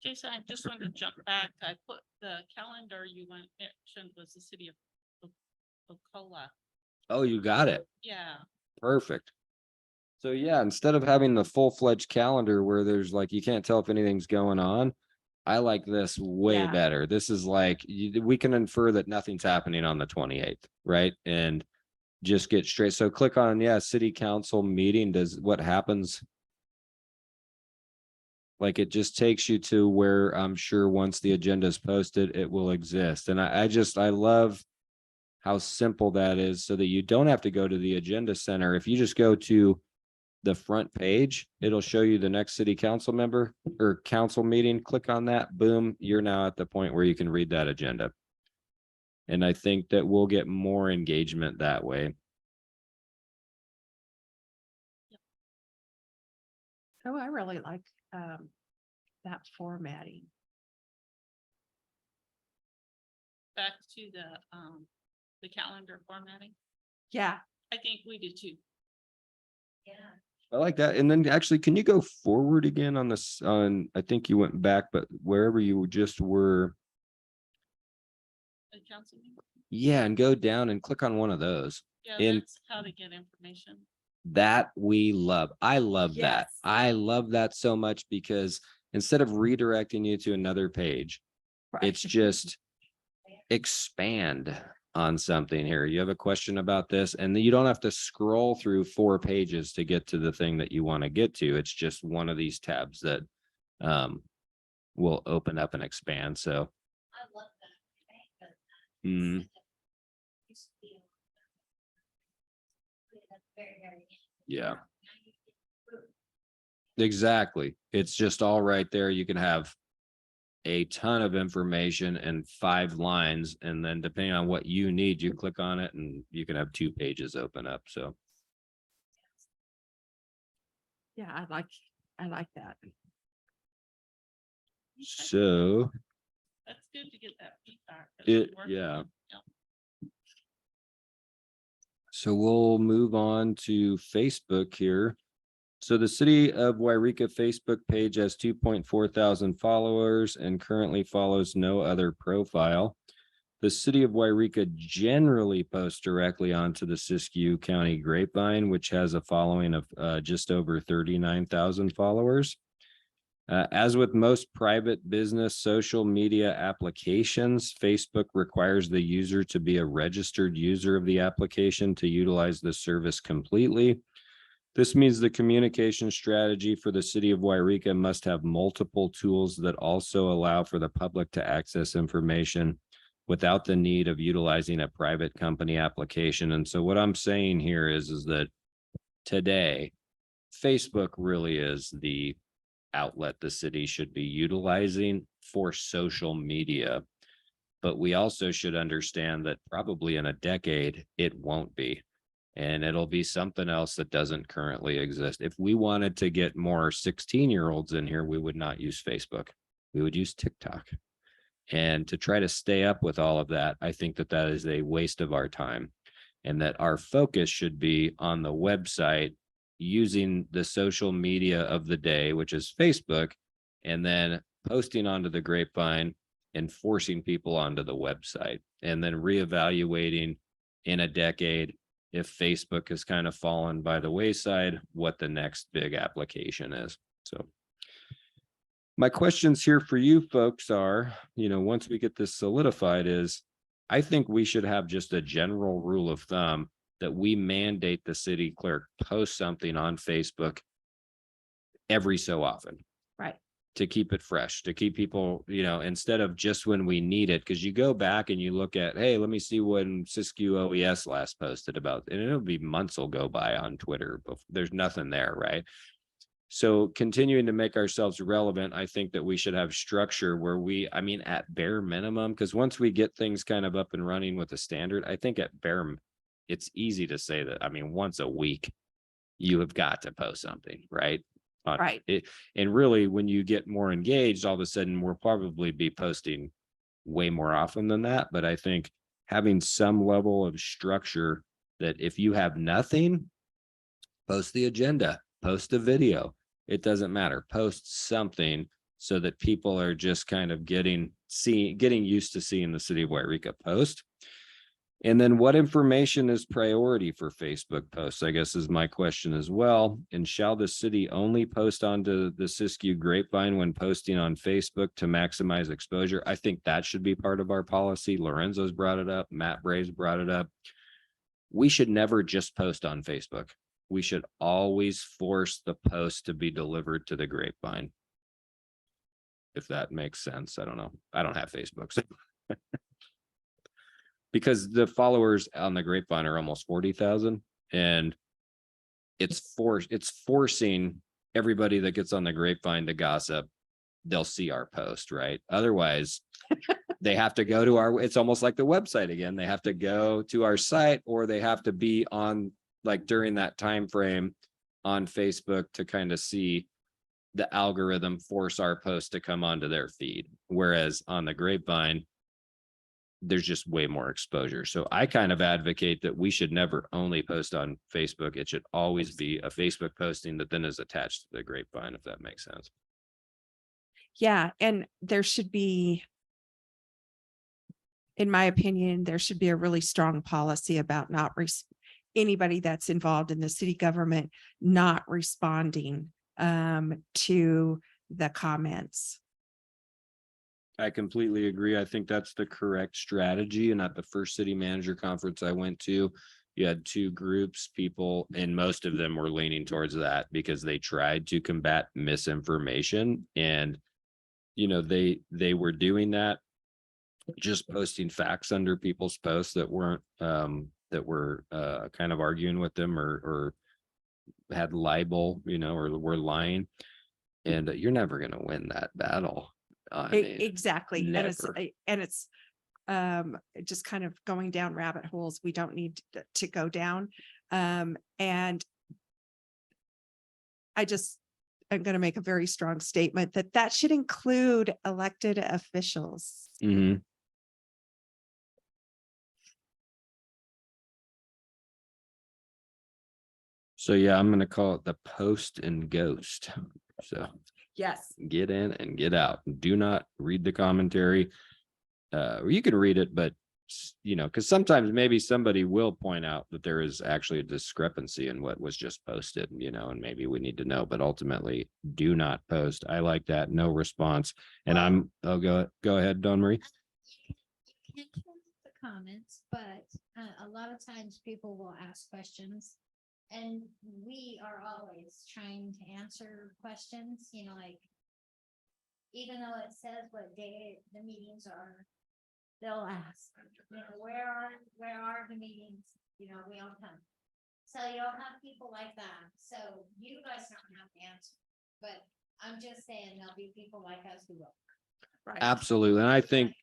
Jason, I just wanted to jump back. I put the calendar you mentioned was the city of Ocola. Oh, you got it. Yeah, Perfect. So yeah, instead of having the full-fledged calendar where there's like, you can't tell if anything's going on, I like this way Yeah. better. This is like, we can infer that nothing's happening on the 28th, right? And just get straight. So click on, yeah, city council meeting. Does what happens? Like it just takes you to where I'm sure once the agenda is posted, it will exist. And I love how simple that is so that you don't have to go to the agenda center. If you just go to the front page, it'll show you the next city council member or council meeting. Click on that, boom, you're now at the point where you can read that agenda. And I think that we'll get more engagement that way. Oh, I really like that formatting. back to the calendar formatting. Yeah. I think we did too. Yeah. I like that. And then actually, can you go forward again on this? I think you went back, but wherever you just were. The council meeting. Yeah, and go down and click on one of those. Yeah, And that's how to get information. that we love. I love that. Yes. I love that so much because instead of redirecting you to another page, it's just expand on something here. You have a question about this, and then you don't have to scroll through 4 pages to get to the thing that you want to get to. It's just one of these tabs that will open up and expand. So I love that. mm, yeah, exactly. It's just all right there. You can have a ton of information and 5 lines, and then depending on what you need, you click on it and you can have 2 pages open up. So Yeah, I like that. so That's good to get that feedback. yeah. So we'll move on to Facebook here. So the city of Yreka Facebook page has 2.4 thousand followers and currently follows no other profile. The city of Yreka generally posts directly onto the Siskiyou County Grapevine, which has a following of just over 39,000 followers. As with most private business social media applications, Facebook requires the user to be a registered user of the application to utilize the service completely. This means the communication strategy for the city of Yreka must have multiple tools that also allow for the public to access information without the need of utilizing a private company application. And so what I'm saying here is that today, Facebook really is the outlet the city should be utilizing for social media. But we also should understand that probably in a decade, it won't be. And it'll be something else that doesn't currently exist. If we wanted to get more 16-year-olds in here, we would not use Facebook. We would use TikTok. And to try to stay up with all of that, I think that that is a waste of our time. And that our focus should be on the website, using the social media of the day, which is Facebook, and then posting onto the Grapevine and forcing people onto the website, and then reevaluating in a decade if Facebook has kind of fallen by the wayside, what the next big application is. So my questions here for you folks are, once we get this solidified, is I think we should have just a general rule of thumb that we mandate the city clerk post something on Facebook every so often. Right. To keep it fresh, to keep people, instead of just when we need it, because you go back and you look at, hey, let me see when Siskiyou OES last posted about, and it'll be months will go by on Twitter, but there's nothing there, right? So continuing to make ourselves relevant, I think that we should have structure where at bare minimum, because once we get things kind of up and running with the standard, I think it's easy to say that, once a week, you have got to post something, right? Right. And really, when you get more engaged, all of a sudden we'll probably be posting way more often than that. But I think having some level of structure, that if you have nothing, post the agenda, post a video, it doesn't matter, post something so that people are just kind of getting used to seeing the city of Yreka post. And then what information is priority for Facebook posts, I guess, is my question as well. And shall the city only post onto the Siskiyou Grapevine when posting on Facebook to maximize exposure? I think that should be part of our policy. Lorenzo's brought it up. Matt Bray's brought it up. We should never just post on Facebook. We should always force the post to be delivered to the Grapevine. If that makes sense. I don't know. I don't have Facebook. So. Because the followers on the Grapevine are almost 40,000, and it's forcing everybody that gets on the Grapevine to gossip. They'll see our post, right? Otherwise, they have to go to it's almost like the website again. They have to go to our site, or they have to be on, like, during that time frame on Facebook to kind of see the algorithm force our post to come onto their feed. Whereas on the Grapevine, there's just way more exposure. So I kind of advocate that we should never only post on Facebook. It should always be a Facebook posting that then is attached to the Grapevine, if that makes sense. Yeah, and there should be, in my opinion, there should be a really strong policy about not anybody that's involved in the city government not responding to the comments. I completely agree. I think that's the correct strategy. And at the first city manager conference I went to, you had two groups, people, and most of them were leaning towards that because they tried to combat misinformation. And, they were doing that, just posting facts under people's posts that weren't, that were kind of arguing with them or had libel, or were lying. And you're never going to win that battle. Exactly. Never. And it's just kind of going down rabbit holes we don't need to go down. And I'm going to make a very strong statement that should include elected officials. Mm-hmm. So yeah, I'm going to call it the post and ghost. So Yes. get in and get out. Do not read the commentary. You can read it, but because sometimes maybe somebody will point out that there is actually a discrepancy in what was just posted, and maybe we need to know, but ultimately do not post. I like that. No response. And I'll go ahead, Dawn Marie. You can't change the comments, but a lot of times people will ask questions. And we are always trying to answer questions, like, even though it says what day the meetings are, they'll ask, where are the meetings? We all come. So you'll have people like that. So you guys don't have to answer, but I'm just saying there'll be people like us who will. Right. Absolutely. And I think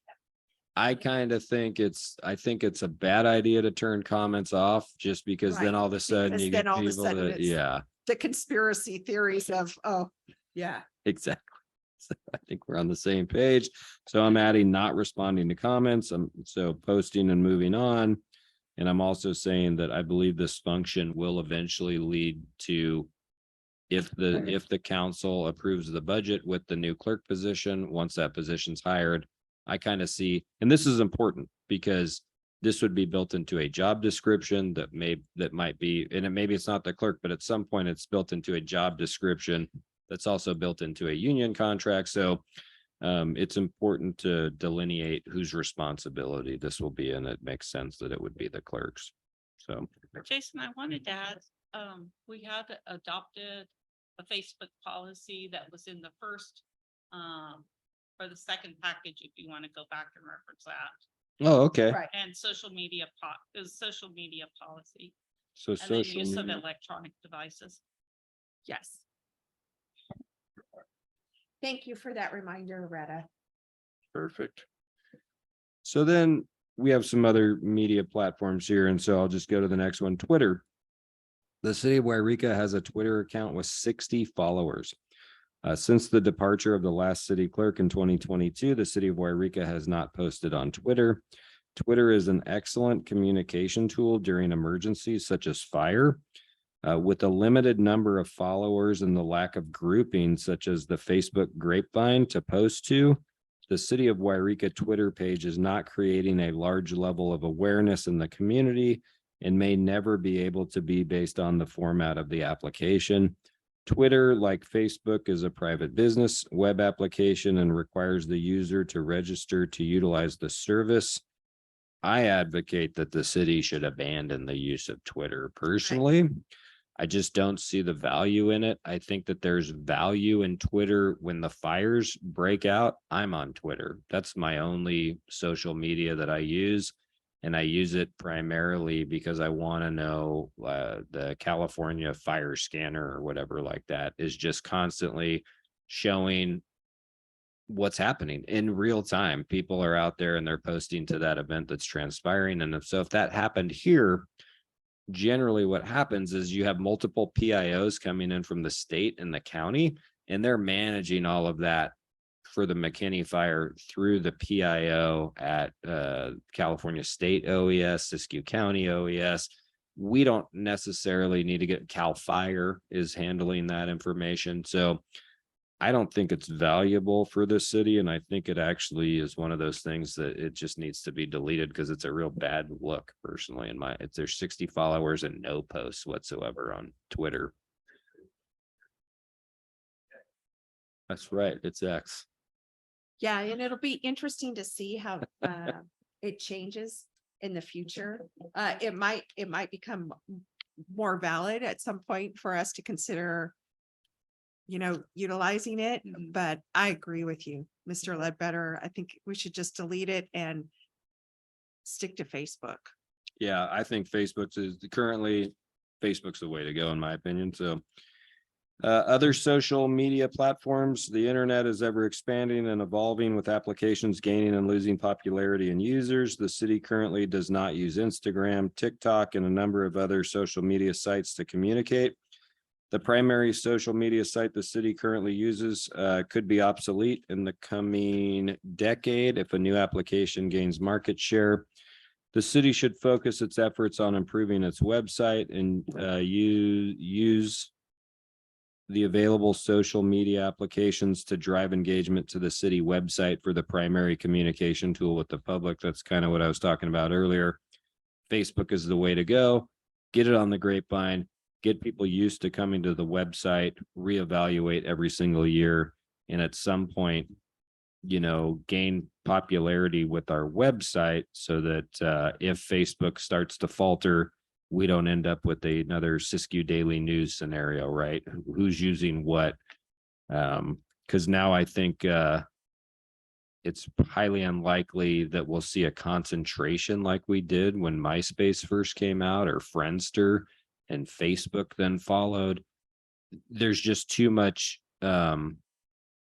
I kind of think I think it's a bad idea to turn comments off just because then Right, all of a sudden because you then get all of a people sudden that, it's- yeah, The conspiracy theories of, oh, yeah. exactly. So I think we're on the same page. So I'm adding not responding to comments. So posting and moving on. And I'm also saying that I believe this function will eventually lead to if the council approves the budget with the new clerk position, once that position's hired, I kind of see, and this is important because this would be built into a job description that might be, and maybe it's not the clerk, but at some point it's built into a job description that's also built into a union contract. So it's important to delineate whose responsibility this will be, and it makes sense that it would be the clerk's. So, Jason, I wanted to add, we had adopted a Facebook policy that was in the first, or the second package, if you want to go back and reference that. oh, okay. Right. And social media is social media policy, So and then social use of media. electronic devices. Yes. Thank you for that reminder, Retta. Perfect. So then we have some other media platforms here, and so I'll just go to the next one, Twitter. The city of Yreka has a Twitter account with 60 followers. Since the departure of the last city clerk in 2022, the city of Yreka has not posted on Twitter. Twitter is an excellent communication tool during emergencies such as fire. With a limited number of followers and the lack of grouping such as the Facebook grapevine to post to, the city of Yreka Twitter page is not creating a large level of awareness in the community and may never be able to be based on the format of the application. Twitter, like Facebook, is a private business web application and requires the user to register to utilize the service. I advocate that the city should abandon the use of Twitter personally. I just don't see the value in it. I think that there's value in Twitter when the fires break out. I'm on Twitter. That's my only social media that I use. And I use it primarily because I want to know the California fire scanner or whatever like that is just constantly showing what's happening in real time. People are out there and they're posting to that event that's transpiring. And if that happened here, generally what happens is you have multiple PIOs coming in from the state and the county, and they're managing all of that for the McKinney fire through the PIO at California State OES, Siskiyou County OES. We don't necessarily need to get Cal Fire is handling that information. So I don't think it's valuable for the city. And I think it actually is one of those things that it just needs to be deleted because it's a real bad look personally if there's 60 followers and no posts whatsoever on Twitter. That's right. It's X. Yeah, and it'll be interesting to see how it changes in the future. It might become more valid at some point for us to consider, utilizing it, but I agree with you, Mr. Ledbetter. I think we should just delete it and stick to Facebook. Yeah, I think Facebook's the way to go, in my opinion. So other social media platforms, the internet is ever expanding and evolving with applications gaining and losing popularity in users. The city currently does not use Instagram, TikTok, and a number of other social media sites to communicate. The primary social media site the city currently uses could be obsolete in the coming decade if a new application gains market share. The city should focus its efforts on improving its website and use the available social media applications to drive engagement to the city website for the primary communication tool with the public. That's kind of what I was talking about earlier. Facebook is the way to go. Get it on the grapevine. Get people used to coming to the website, reevaluate every single year, and at some point, gain popularity with our website so that if Facebook starts to falter, we don't end up with another Siskiyou Daily News scenario, right? Who's using what? Because now I think it's highly unlikely that we'll see a concentration like we did when MySpace first came out or Friendster and Facebook then followed. There's just too much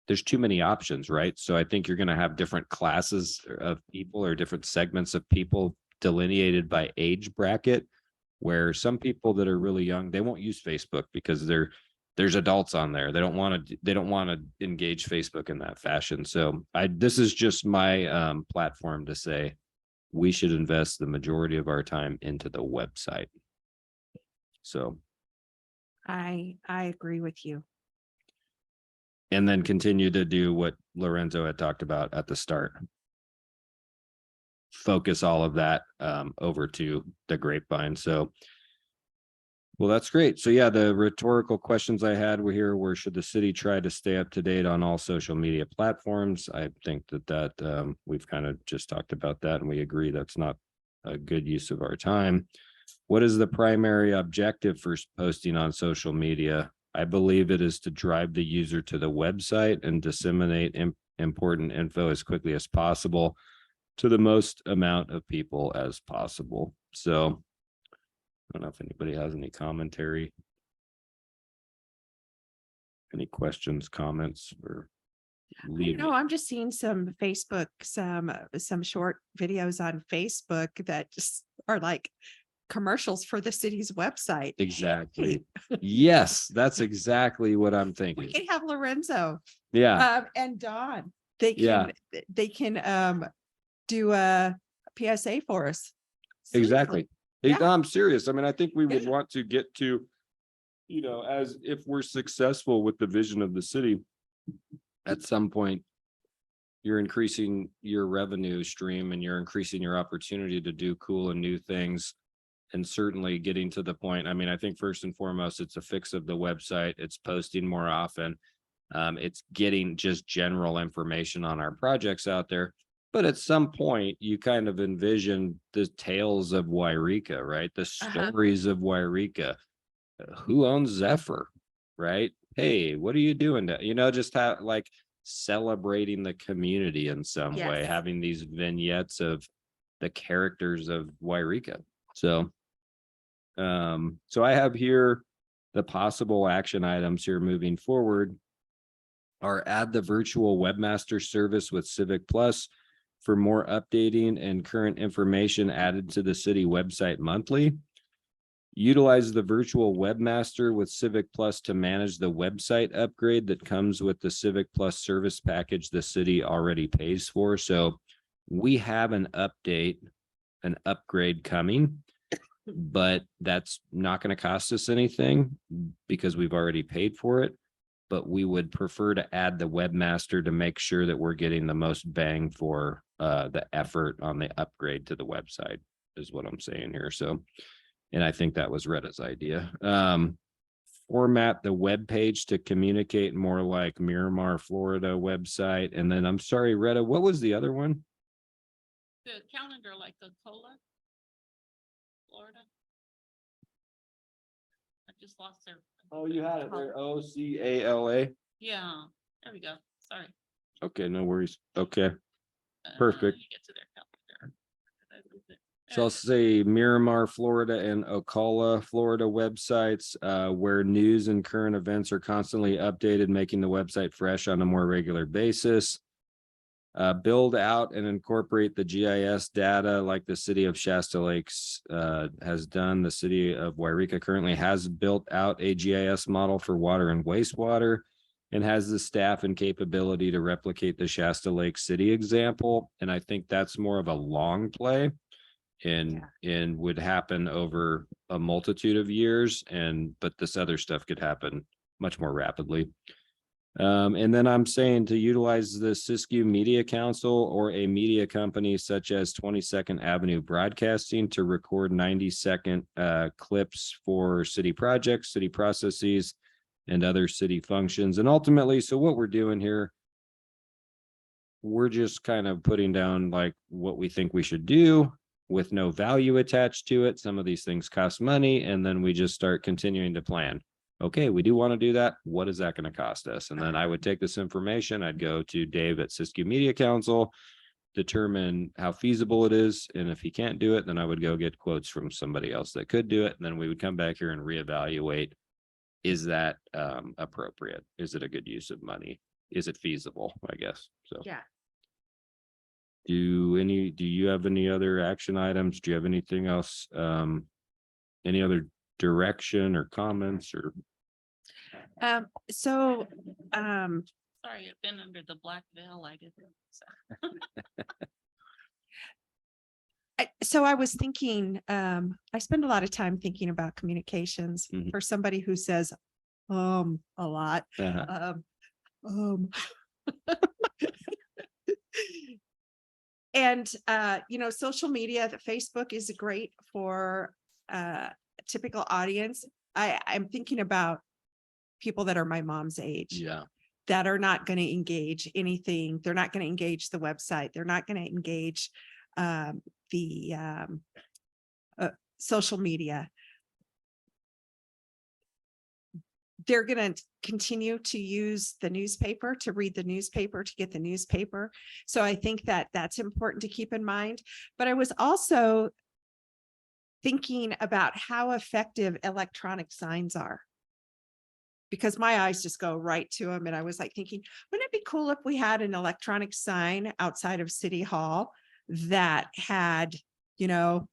there's too many options, right? So I think you're going to have different classes of people or different segments of people delineated by age bracket, where some people that are really young, they won't use Facebook because there's adults on there. They don't want to engage Facebook in that fashion. So this is just my platform to say we should invest the majority of our time into the website. So, I agree with you. and then continue to do what Lorenzo had talked about at the start. Focus all of that over to the grapevine. So, well, that's great. So yeah, the rhetorical questions I had were here, where should the city try to stay up to date on all social media platforms? I think that we've kind of just talked about that, and we agree that's not a good use of our time. What is the primary objective for posting on social media? I believe it is to drive the user to the website and disseminate important info as quickly as possible to the most amount of people as possible. So I don't know if anybody has any commentary, any questions, comments, or leave. No, I'm just seeing some Facebook, some short videos on Facebook that just are like commercials for the city's website. Exactly. Yes, that's exactly what I'm We thinking. can have Lorenzo Yeah, and Dawn. They Yeah. can do a PSA for us. exactly. Yeah. No, I'm serious. I mean, I think we would Yeah. want to get to, as if we're successful with the vision of the city, at some point, you're increasing your revenue stream and you're increasing your opportunity to do cool and new things. And certainly getting to the point, I mean, I think first and foremost, it's a fix of the website. It's posting more often. It's getting just general information on our projects out there. But at some point, you kind of envision the tales of Yreka, right? The stories of Yreka. Who owns Zephyr, right? Hey, what are you doing? Just have like celebrating the community in some way, Yes. having these vignettes of the characters of Yreka. So I have here the possible action items here moving forward are add the virtual webmaster service with Civic Plus for more updating and current information added to the city website monthly. Utilize the virtual webmaster with Civic Plus to manage the website upgrade that comes with the Civic Plus service package the city already pays for. So we have an upgrade coming, but that's not going to cost us anything because we've already paid for it. But we would prefer to add the webmaster to make sure that we're getting the most bang for the effort on the upgrade to the website is what I'm saying here. So, and I think that was Retta's idea. Format the web page to communicate more like Miramar, Florida website. And then I'm sorry, Retta, what was the other one? The calendar like the cola, Florida. I just lost their. Oh, you had it there. OCALA. Yeah, there we go. Sorry. Okay, no worries. Okay. Perfect. You get to their calendar. Did I lose it? So I'll say Miramar, Florida and Ocala, Florida websites, where news and current events are constantly updated, making the website fresh on a more regular basis. Build out and incorporate the GIS data like the city of Shasta Lakes has done. The city of Yreka currently has built out a GIS model for water and wastewater and has the staff and capability to replicate the Shasta Lake City example. And I think that's more of a long play and would happen over a multitude of years. But this other stuff could happen much more rapidly. And then I'm saying to utilize the Siskiyou Media Council or a media company such as 22nd Avenue Broadcasting to record 90-second clips for city projects, city processes, and other city functions. And ultimately, so what we're doing here, we're just kind of putting down like what we think we should do with no value attached to it. Some of these things cost money, and then we just start continuing to plan. Okay, we do want to do that. What is that going to cost us? And then I would take this information, I'd go to Dave at Siskiyou Media Council, determine how feasible it is. And if he can't do it, then I would go get quotes from somebody else that could do it. And then we would come back here and reevaluate. Is that appropriate? Is it a good use of money? is it feasible, I guess, so. Yeah. Do you have any other action items? Do you have anything else? Any other direction or comments or? So, Sorry, I've been under the black veil. I didn't. So. so I was thinking, I spend a lot of time thinking about communications Mhm. for somebody who says, a lot. Um. And, social media, the Facebook is great for, typical audience. I'm thinking about people that are my mom's age. Yeah, That are not going to engage anything. They're not going to engage the website. They're not going to engage the social media. They're going to continue to use the newspaper, to read the newspaper, to get the newspaper. So I think that that's important to keep in mind. But I was also thinking about how effective electronic signs are. Because my eyes just go right to them. And I was like thinking, wouldn't it be cool if we had an electronic sign outside of City Hall that had,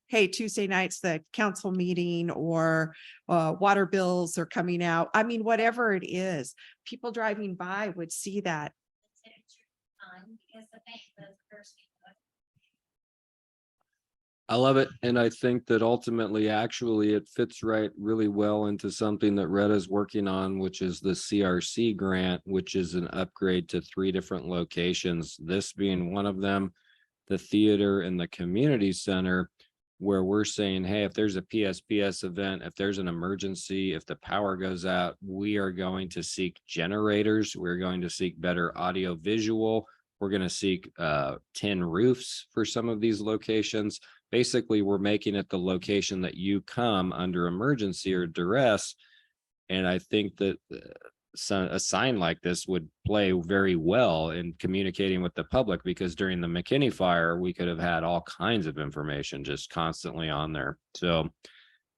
hey, Tuesday nights, the council meeting, or water bills are coming out. I mean, whatever it is, people driving by would see that. Because the bank does first. I love it. And I think that ultimately, actually, it fits really well into something that Retta's working on, which is the CRC grant, which is an upgrade to 3 different locations. This being one of them, the theater and the community center, where we're saying, hey, if there's a PSPS event, if there's an emergency, if the power goes out, we are going to seek generators. We're going to seek better audio visual. We're going to seek tin roofs for some of these locations. Basically, we're making it the location that you come under emergency or duress. And I think that a sign like this would play very well in communicating with the public, because during the McKinney fire, we could have had all kinds of information just constantly on there. So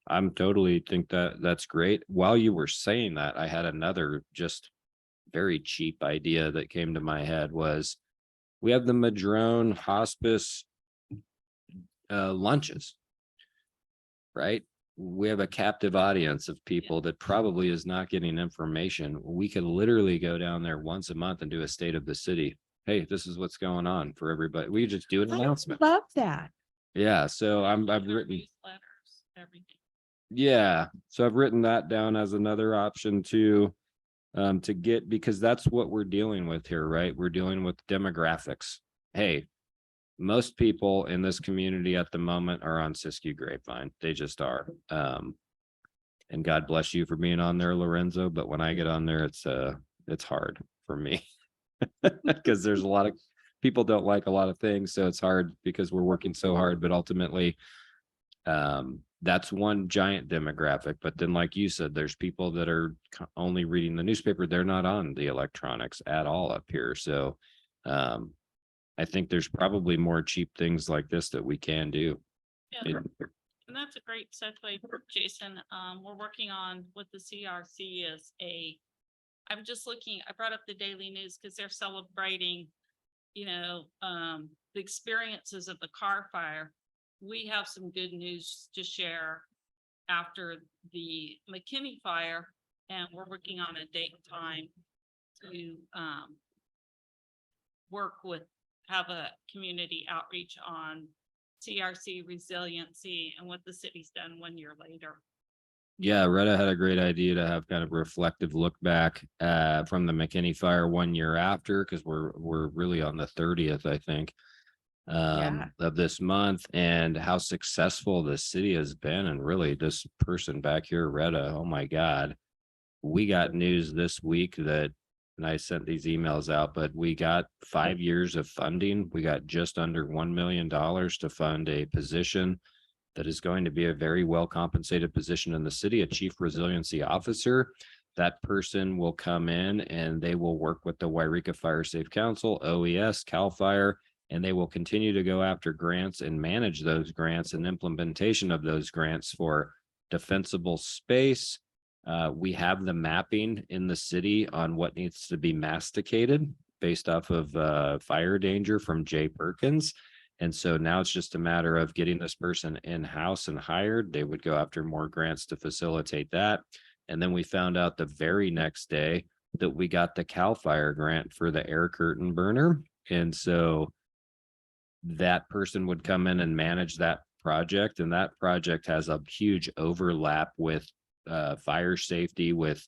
I'm totally think that that's great. While you were saying that, I had another just very cheap idea that came to my head. Was we have the Madrone Hospice lunches, right? We have a captive audience of people that probably is not getting information. We could literally go down there once a month and do a state of the city. Hey, this is what's going on for everybody. We just do an I announcement. love that. Yeah, so I've written, Newsletters, everything. yeah, so I've written that down as another option too, to get, because that's what we're dealing with here, right? We're dealing with demographics. Hey, most people in this community at the moment are on Siskiyou Grapevine. They just are. And God bless you for being on there, Lorenzo. But when I get on there, it's hard for me because there's a lot of people don't like a lot of things. So it's hard because we're working so hard. But ultimately, that's one giant demographic. But then, like you said, there's people that are only reading the newspaper. They're not on the electronics at all up here. So, I think there's probably more cheap things like this that we can do. Yeah. And that's a great segue, Jason. We're working on what the CRC is I'm just looking, I brought up the Daily News because they're celebrating, the experiences of the car fire. We have some good news to share after the McKinney fire, and we're working on a date and time to have a community outreach on CRC resiliency and what the city's done 1 year later. Yeah, Retta had a great idea to have kind of a reflective look back from the McKinney fire 1 year after, because we're really on the 30th, I think, of this month, and how successful the city has been. And really, this person back here, Retta, oh my God, we got news this week that, and I sent these emails out, but we got 5 years of funding. We got just under $1 million to fund a position that is going to be a very well compensated position in the city, a chief resiliency officer. That person will come in and they will work with the Yreka Fire Safe Council, OES, CAL FIRE, and they will continue to go after grants and manage those grants and implementation of those grants for defensible space, We have the mapping in the city on what needs to be masticated based off of fire danger from Jay Perkins. And so now it's just a matter of getting this person in-house and hired. They would go after more grants to facilitate that. And then we found out the very next day that we got the CAL FIRE grant for the air curtain burner. And so that person would come in and manage that project. And that project has a huge overlap with fire safety, with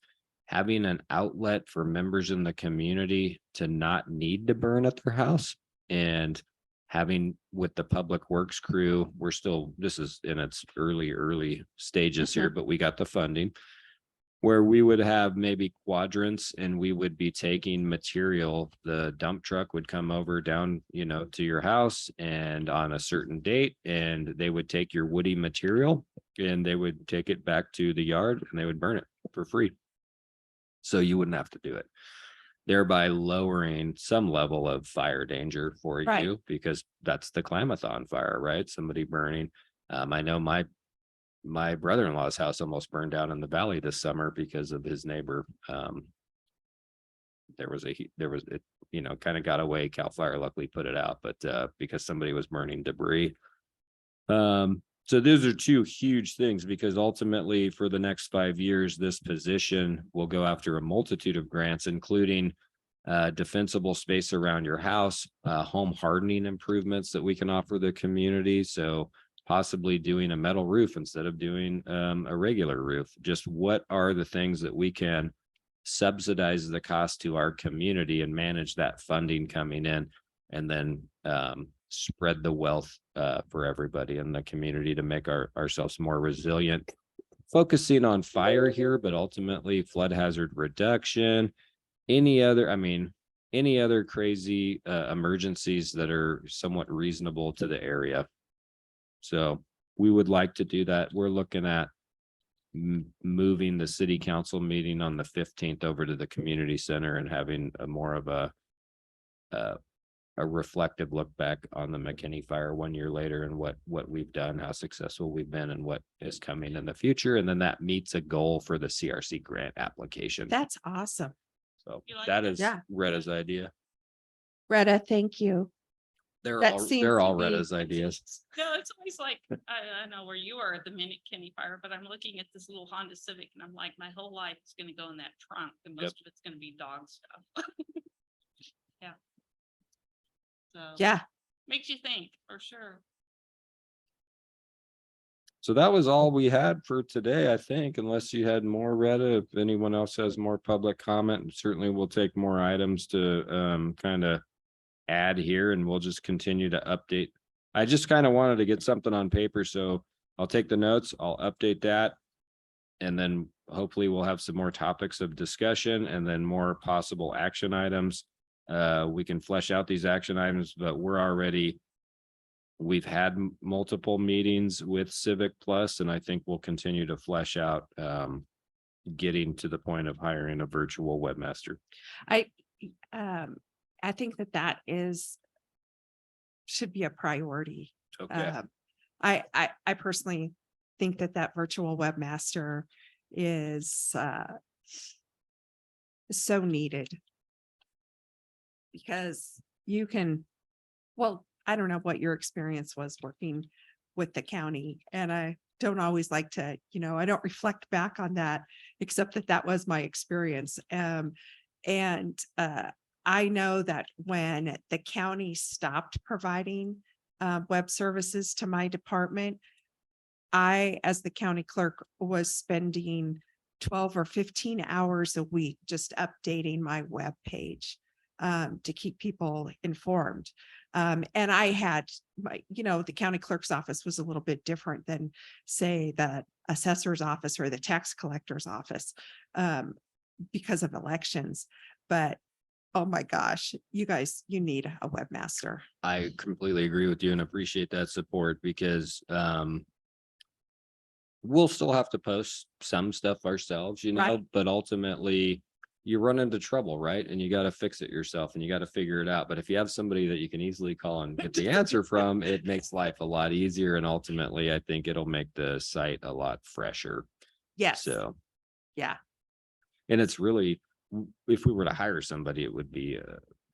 having an outlet for members in the community to not need to burn at their house, and having with the public works crew, we're still, this is in its early stages here, but we got the funding where we would have maybe quadrants, and we would be taking material. The dump truck would come over down, to your house and on a certain date, and they would take your woody material and they would take it back to the yard and they would burn it for free. So you wouldn't have to do it, thereby lowering some level of fire danger for Right. you, because that's the Klamathon fire, right? Somebody burning. I know my brother-in-law's house almost burned down in the valley this summer because of his neighbor. There was it, kind of got away. CAL FIRE luckily put it out, but because somebody was burning debris. So those are two huge things, because ultimately for the next 5 years, this position will go after a multitude of grants, including defensible space around your house, home hardening improvements that we can offer the community. So possibly doing a metal roof instead of doing a regular roof. Just what are the things that we can subsidize the cost to our community and manage that funding coming in, and then spread the wealth for everybody in the community to make ourselves more resilient, focusing on fire here, but ultimately flood hazard reduction, any other crazy emergencies that are somewhat reasonable to the area. So we would like to do that. We're looking at moving the city council meeting on the 15th over to the community center and having a more of a reflective look back on the McKinney fire 1 year later, and what we've done, how successful we've been, and what is coming in the future. And then that meets a goal for the CRC grant application. That's awesome. So You like that it? is Yeah. Retta's idea. Retta, thank you. That seems They're to all be- Retta's ideas. No, it's always like, I know where you are at the McKinney fire, but I'm looking at this little Honda Civic and I'm like, my whole life is gonna go in that trunk and most of it's gonna be dog stuff. Yeah. So. Yeah, Makes you think, for sure. So that was all we had for today, I think, unless you had more, Retta. If anyone else has more public comment, certainly we'll take more items to kind of add here, and we'll just continue to update. I just kind of wanted to get something on paper, so I'll take the notes, I'll update that. And then hopefully we'll have some more topics of discussion and then more possible action items. We can flesh out these action items, but we've had multiple meetings with Civic Plus, and I think we'll continue to flesh out getting to the point of hiring a virtual webmaster. I think that should be a priority. Okay. I personally think that virtual webmaster is so needed. Because you can, well, I don't know what your experience was working with the county, and I don't always like to, I don't reflect back on that, except that was my experience. I know that when the county stopped providing web services to my department, I, as the county clerk, was spending 12 or 15 hours a week just updating my web page to keep people informed. And I had the county clerk's office was a little bit different than, say, the assessor's office or the tax collector's office because of elections. But oh my gosh, you guys, you need a webmaster. I completely agree with you and appreciate that support, because we'll still have to post some stuff ourselves, Right. but ultimately you run into trouble, right? And you got to fix it yourself and you got to figure it out. But if you have somebody that you can easily call and get the answer from, it makes life a lot easier. And ultimately, I think it'll make the site a lot fresher. Yes. So Yeah, And it's really, if we were to hire somebody, it would be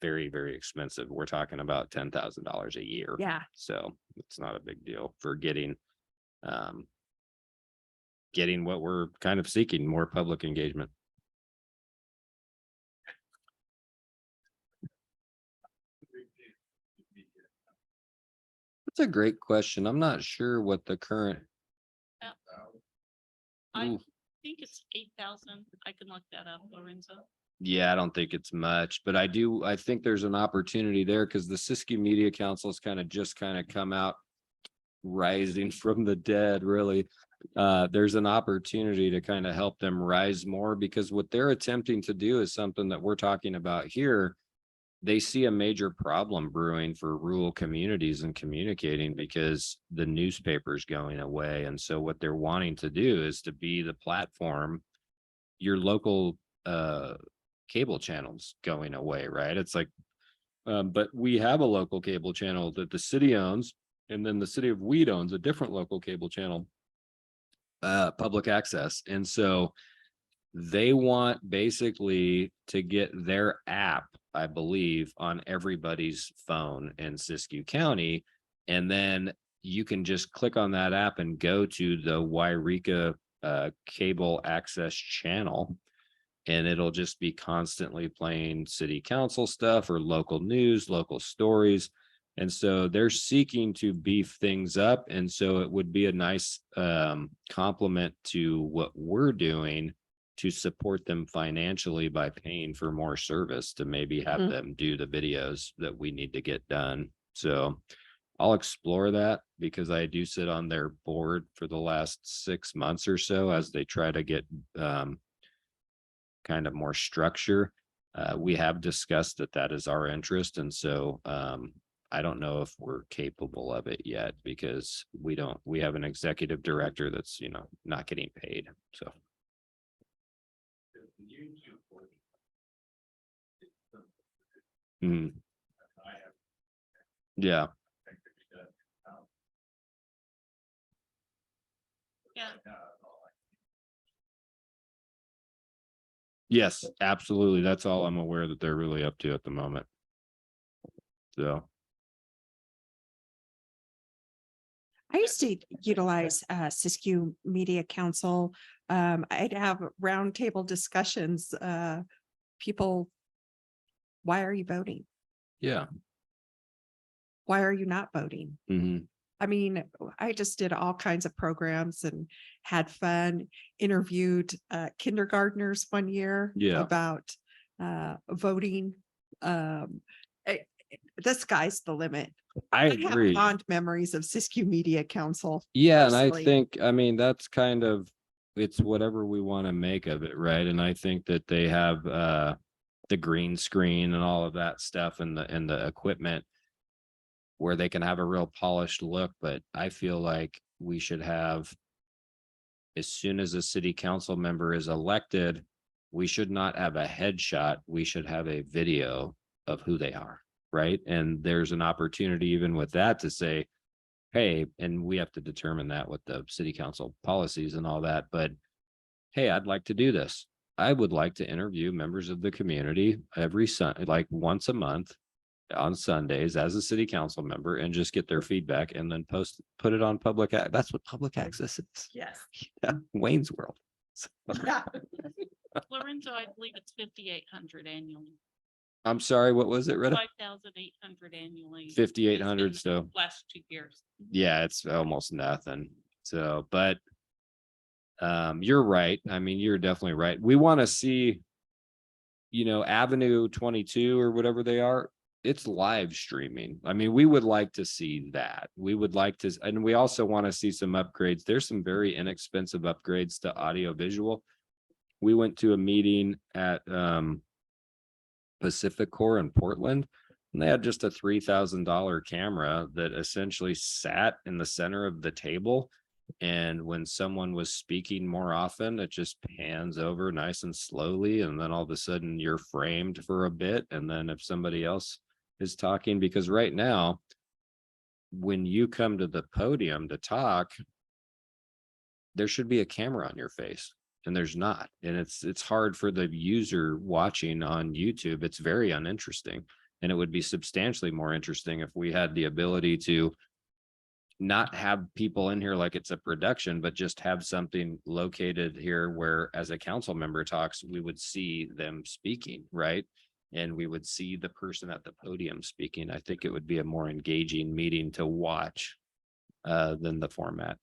very, very expensive. We're talking about $10,000 a year. yeah. So it's not a big deal for um, getting what we're kind of seeking, more public engagement. That's a great question. I'm not sure what the current. I Ooh, think it's 8,000. I can look that up, Lorenzo. yeah, I don't think it's much, but I think there's an opportunity there because the Siskiyou Media Council has kind of come out rising from the dead, really. There's an opportunity to kind of help them rise more because what they're attempting to do is something that we're talking about here. They see a major problem brewing for rural communities and communicating because the newspaper's going away. And so what they're wanting to do is to be the platform, your local cable channels going away, right? It's like, but we have a local cable channel that the city owns, and then the city of Weed owns a different local cable channel, public access. And so they want basically to get their app, I believe, on everybody's phone in Siskiyou County. And then you can just click on that app and go to the Yreka cable access channel. And it'll just be constantly playing city council stuff or local news, local stories. And so they're seeking to beef things up. And so it would be a nice complement to what we're doing to support them financially by paying for more service to maybe have them do the videos that we need to get done. So I'll explore that because I do sit on their board for the last 6 months or so as they try to get kind of more structure. We have discussed that is our interest. And so I don't know if we're capable of it yet because we have an executive director that's, not getting paid. So. Mm. Yeah. Yeah. Yes, absolutely. That's all I'm aware that they're really up to at the moment. So. I used to utilize Siskiyou Media Council. I'd have roundtable discussions. People, why are you voting? Yeah. Why are you not voting? Mhm. I mean, I just did all kinds of programs and had fun, interviewed kindergartners one year Yeah. about voting. The sky's the limit. I have agree. fond memories of Siskiyou Media Council. Yeah, and I personally. think, that's kind of, it's whatever we want to make of it, right? And I think that they have the green screen and all of that stuff and the equipment where they can have a real polished look, but I feel like we should have, as soon as a city council member is elected, we should not have a headshot. We should have a video of who they are, right? And there's an opportunity even with that to say, hey, and we have to determine that with the city council policies and all that, but hey, I'd like to do this. I would like to interview members of the community every like once a month on Sundays as a city council member and just get their feedback and then put it on public. That's what public access is. Yes. Yeah, Wayne's World. Yeah. Lorenzo, I believe it's 5,800 annually, I'm sorry, what was it, Rita? 5,800 annually. 5,800, It's been so last 2 years. yeah, it's almost nothing. So, but you're right. I mean, you're definitely right. We want to see, Avenue 22 or whatever they are. It's live streaming. I mean, we would like to see that. We would like to, and we also want to see some upgrades. There's some very inexpensive upgrades to audio visual. We went to a meeting at Pacific Core in Portland, and they had just a $3,000 camera that essentially sat in the center of the table. And when someone was speaking more often, it just pans over nice and slowly. And then all of a sudden you're framed for a bit. And then if somebody else is talking, because right now, when you come to the podium to talk, there should be a camera on your face. and there's not. And it's hard for the user watching on YouTube. It's very uninteresting. And it would be substantially more interesting if we had the ability to not have people in here like it's a production, but just have something located here where as a council member talks, we would see them speaking, right? And we would see the person at the podium speaking. I think it would be a more engaging meeting to watch than the format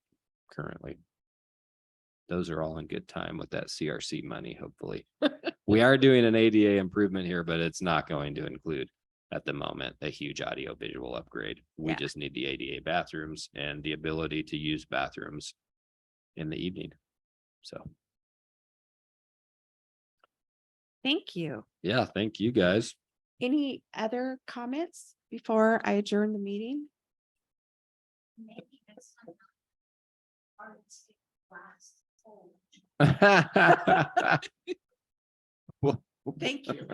currently. Those are all in good time with that CRC money, hopefully. We are doing an ADA improvement here, but it's not going to include at the moment a huge audio visual upgrade. We Yeah. just need the ADA bathrooms and the ability to use bathrooms in the evening. So, Thank you. yeah, thank you guys. Any other comments before I adjourn the meeting? Maybe it's not artistic glass. Oh. Well, Thank you.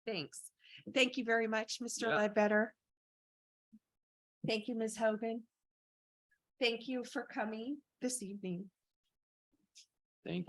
Thanks. Thank you very much, Mr. Yeah. Ledbetter. Thank you, Ms. Hogan. Thank you for coming this evening. Thank